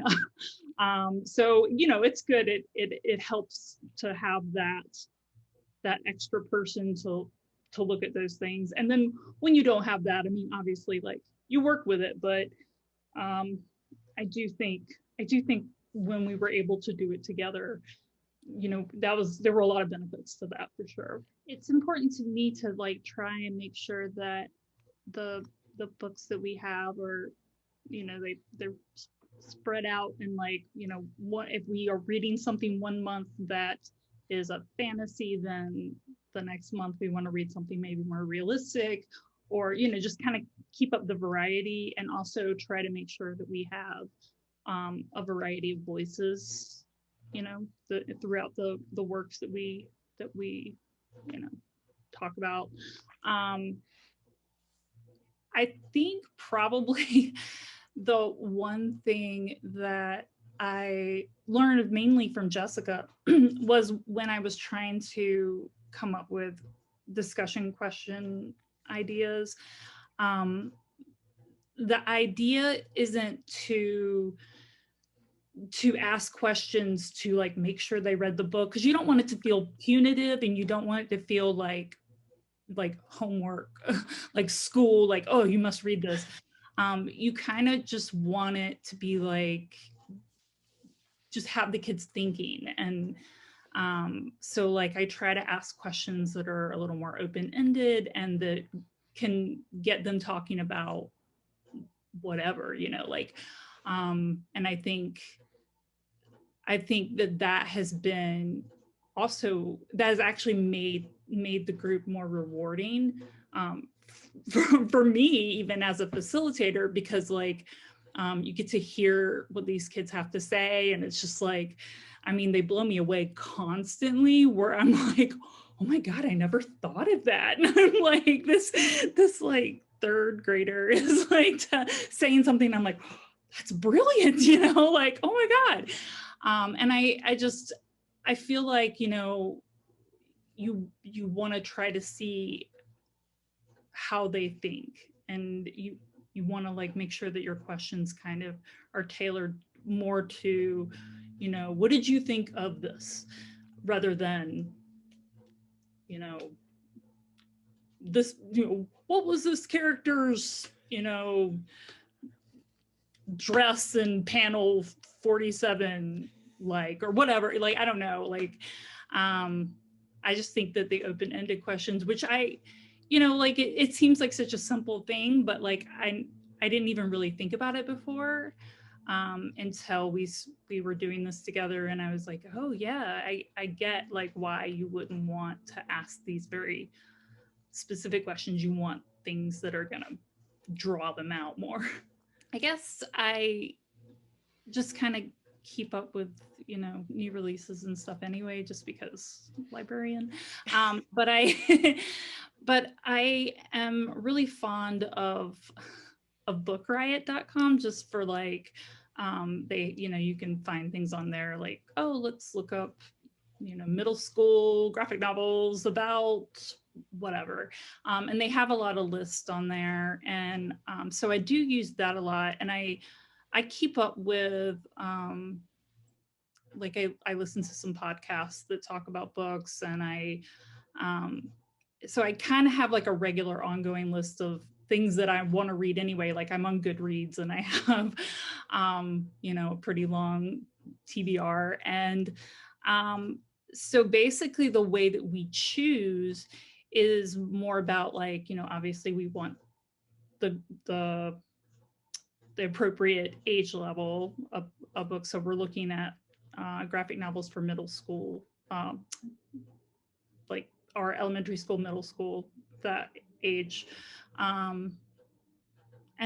So it's good. It helps to have that extra person to look at those things. And then when you don't have that, I mean, obviously, like, you work with it, but I do think when we were able to do it together, there were a lot of benefits to that, for sure. It's important to me to like try and make sure that the books that we have are, they're spread out, and like, what if we are reading something one month that is a fantasy, then the next month we want to read something maybe more realistic, or just kind of keep up the variety, and also try to make sure that we have a variety of voices, throughout the works that we talk about. I think probably the one thing that I learned mainly from Jessica was when I was trying to come up with discussion question ideas. The idea isn't to ask questions to like make sure they read the book, because you don't want it to feel punitive, and you don't want it to feel like homework, like school, like, oh, you must read this. You kind of just want it to be like, just have the kids thinking. And so like I try to ask questions that are a little more open-ended and that can get them talking about whatever, you know, like, and I think that has been also, that has actually made the group more rewarding for me, even as a facilitator, because like you get to hear what these kids have to say, and it's just like, I mean, they blow me away constantly, where I'm like, oh my God, I never thought of that. And I'm like, this like third grader is like saying something, I'm like, oh, that's brilliant, you know, like, oh my God. And I feel like, you know, you want to try to see how they think, and you want to like make sure that your questions kind of are tailored more to, you know, what did you think of this, rather than, you know, this, you know, what was this character's, you know, dress in panel 47 like, or whatever, like, I don't know, like, I just think that the open-ended questions, which I, you know, like it seems like such a simple thing, but like I didn't even really think about it before until we were doing this together, and I was like, oh yeah, I get like why you wouldn't want to ask these very specific questions. You want things that are gonna draw them out more. I guess I just kind of keep up with, you know, new releases and stuff anyway, just because librarian. But I am really fond of bookriot.com, just for like, they, you know, you can find things on there like, oh, let's look up, you know, middle school graphic novels about whatever. And they have a lot of lists on there. And so I do use that a lot. And I keep up with, like I listen to some podcasts that talk about books, and so I kind of have like a regular ongoing list of things that I want to read anyway. Like I'm on Goodreads, and I have, you know, a pretty long TBR. And so basically the way that we choose is more about like, you know, obviously we want the appropriate age level of a book. So we're looking at graphic novels for middle school, like our elementary school, middle school, that age. And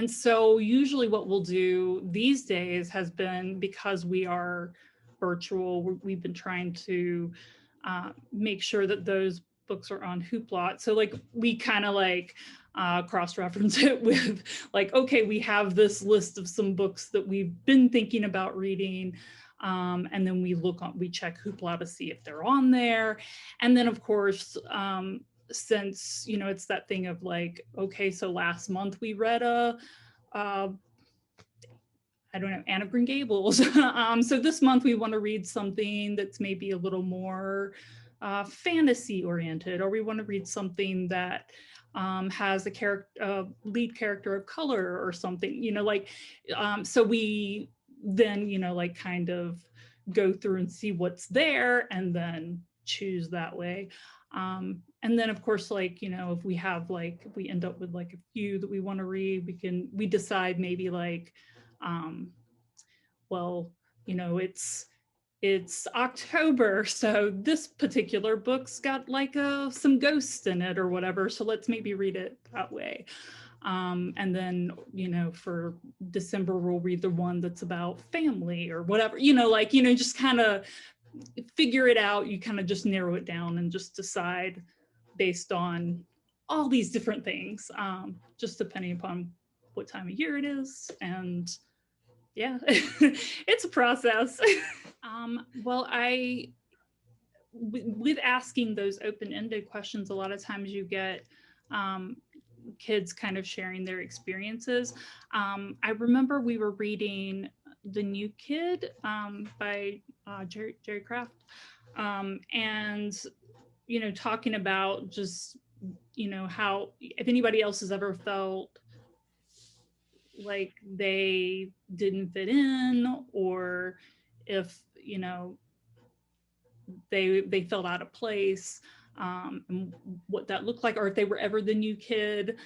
so usually what we'll do these days has been, because we are virtual, we've been trying to make sure that those books are on Hoopla. So like we kind of like cross-reference it with like, okay, we have this list of some books that we've been thinking about reading. And then we check Hoopla to see if they're on there. And then of course, since, you know, it's that thing of like, okay, so last month we read I don't know, Anne of Green Gables. So this month we want to read something that's maybe a little more fantasy oriented, or we want to read something that has a lead character of color or something, you know, like, so we then, you know, like kind of go through and see what's there and then choose that way. And then of course, like, you know, if we have like, if we end up with like a few that we want to read, we decide maybe like, well, you know, it's October, so this particular book's got like some ghosts in it or whatever, so let's maybe read it that way. And then, you know, for December, we'll read the one that's about family or whatever, you know, like, you know, just kind of figure it out. You kind of just narrow it down and just decide based on all these different things, just depending upon what time of year it is. And yeah, it's a process. Well, with asking those open-ended questions, a lot of times you get kids kind of sharing their experiences. I remember we were reading The New Kid by Jerry Craft, and talking about just how, if anybody else has ever felt like they didn't fit in, or if they felt out of place, and what that looked like, or if they were ever the new kid.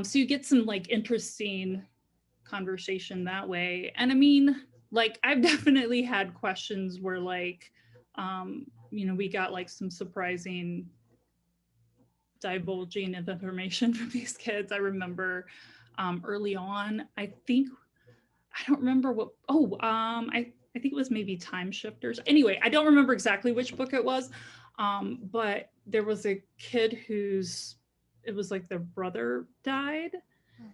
So you get some like interesting conversation that way. And I mean, like, I've definitely had questions where like, we got like some surprising divulging of information from these kids. I remember early on, I don't remember what, I think it was maybe Time Shifters. Anyway, I don't remember exactly which book it was, but there was a kid it was like their brother died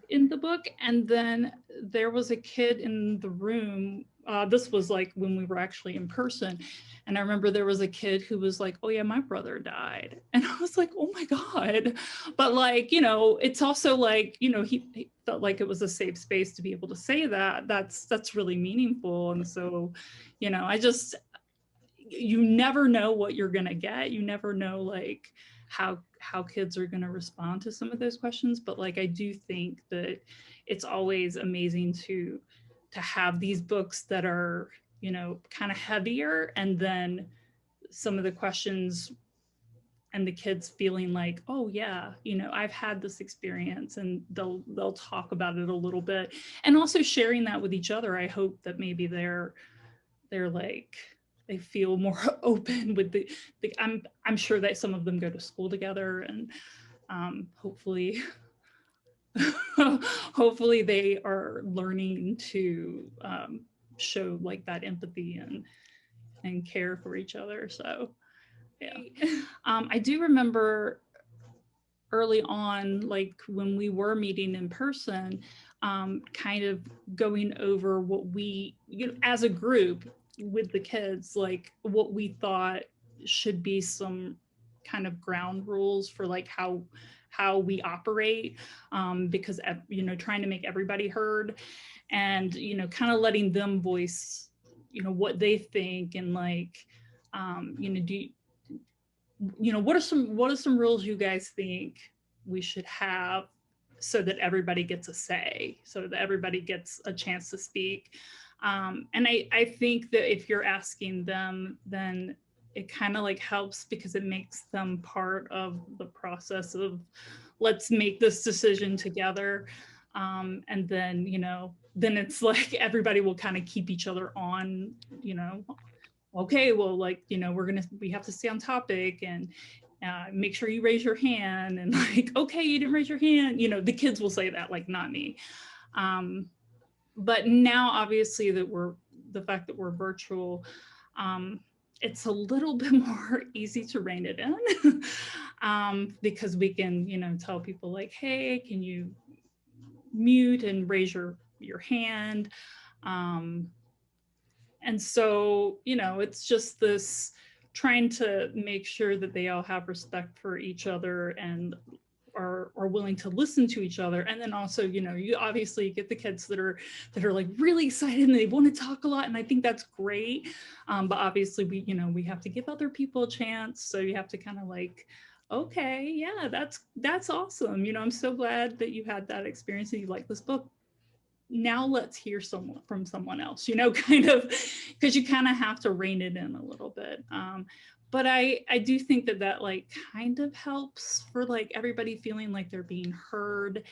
in the book. And then there was a kid in the room. This was like when we were actually in person. And I remember there was a kid who was like, oh yeah, my brother died. And I was like, oh my God. But like, it's also like, he felt like it was a safe space to be able to say that. That's really meaningful. And so, you never know what you're going to get. You never know like how kids are going to respond to some of those questions. But like, I do think that it's always amazing to have these books that are, kind of heavier, and then some of the questions and the kids feeling like, oh yeah, I've had this experience, and they'll talk about it a little bit, and also sharing that with each other. I hope that maybe they're like, they feel more open with the I'm sure that some of them go to school together, and hopefully hopefully they are learning to show like that empathy and care for each other. So yeah. I do remember early on, like when we were meeting in person, kind of going over what we, as a group with the kids, like what we thought should be some kind of ground rules for like how we operate, because trying to make everybody heard, and kind of letting them voice what they think, and like what are some rules you guys think we should have, so that everybody gets a say, so that everybody gets a chance to speak. And I think that if you're asking them, then it kind of like helps, because it makes them part of the process of, let's make this decision together. And then, then it's like everybody will kind of keep each other on, okay, well, like, we have to stay on topic, and make sure you raise your hand, and like, okay, you didn't raise your hand. The kids will say that, like, not me. But now, obviously, the fact that we're virtual, it's a little bit more easy to rein it in, because we can, tell people like, hey, can you mute and raise your hand? And so, it's just this trying to make sure that they all have respect for each other, and are willing to listen to each other. And then also, you obviously get the kids that are like really excited, and they want to talk a lot. And I think that's great. But obviously we have to give other people a chance. So you have to kind of like, okay, yeah, that's awesome. I'm so glad that you had that experience and you like this book. Now let's hear from someone else, kind of, because you kind of have to rein it in a little bit. But I do think that like kind of helps for like everybody feeling like they're being heard,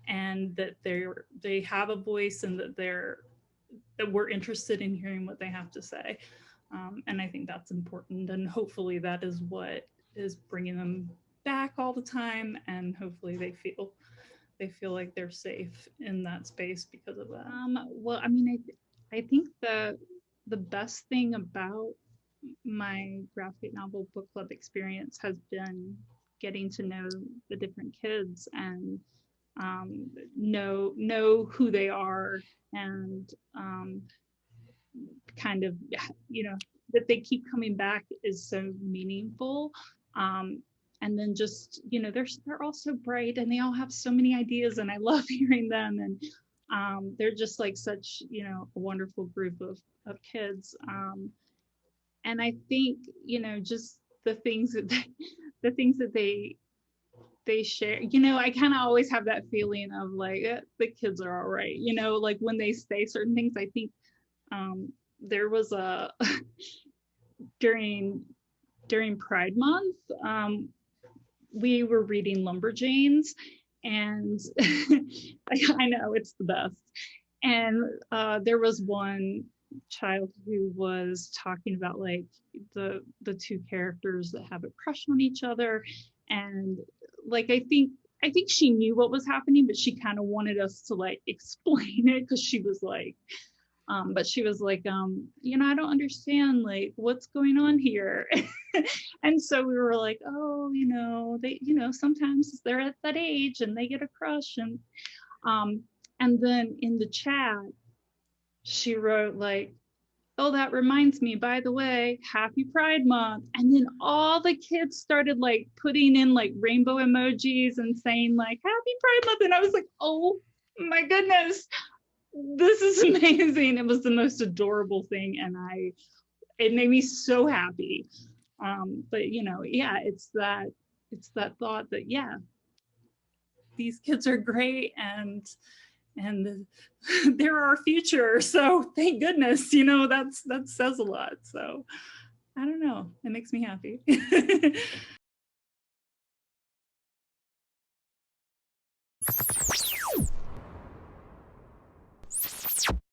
and that they have a voice, and that we're interested in hearing what they have to say. And I think that's important, and hopefully that is what is bringing them back all the time, and hopefully they feel like they're safe in that space because of that. Well, I mean, I think the best thing about my graphic novel book club experience has been getting to know the different kids and know who they are, and kind of, you know, that they keep coming back is so meaningful. And then just, you know, they're all so bright and they all have so many ideas, and I love hearing them. And they're just like such, you know, a wonderful group of kids. And I think, you know, just the things that they share, you know, I kind of always have that feeling of like, the kids are all right, you know, like when they say certain things. I think there was a during Pride Month, we were reading Lumberjanes, and I know it's the best. And there was one child who was talking about like the two characters that have a crush on each other, and like I think she knew what was happening, but she kind of wanted us to like explain it, because she was like, but she was like, you know, I don't understand like what's going on here. And so we were like, oh, you know, they, you know, sometimes they're at that age and they get a crush. And then in the chat, she wrote like, oh, that reminds me, by the way, happy Pride Month. And then all the kids started like putting in like rainbow emojis and saying like, happy Pride Month. And I was like, oh my goodness, this is amazing. It was the most adorable thing. And it made me so happy. But you know, yeah, it's that thought that, yeah, these kids are great, and they're our future. So thank goodness, you know, that says a lot. So I don't know, it makes me happy.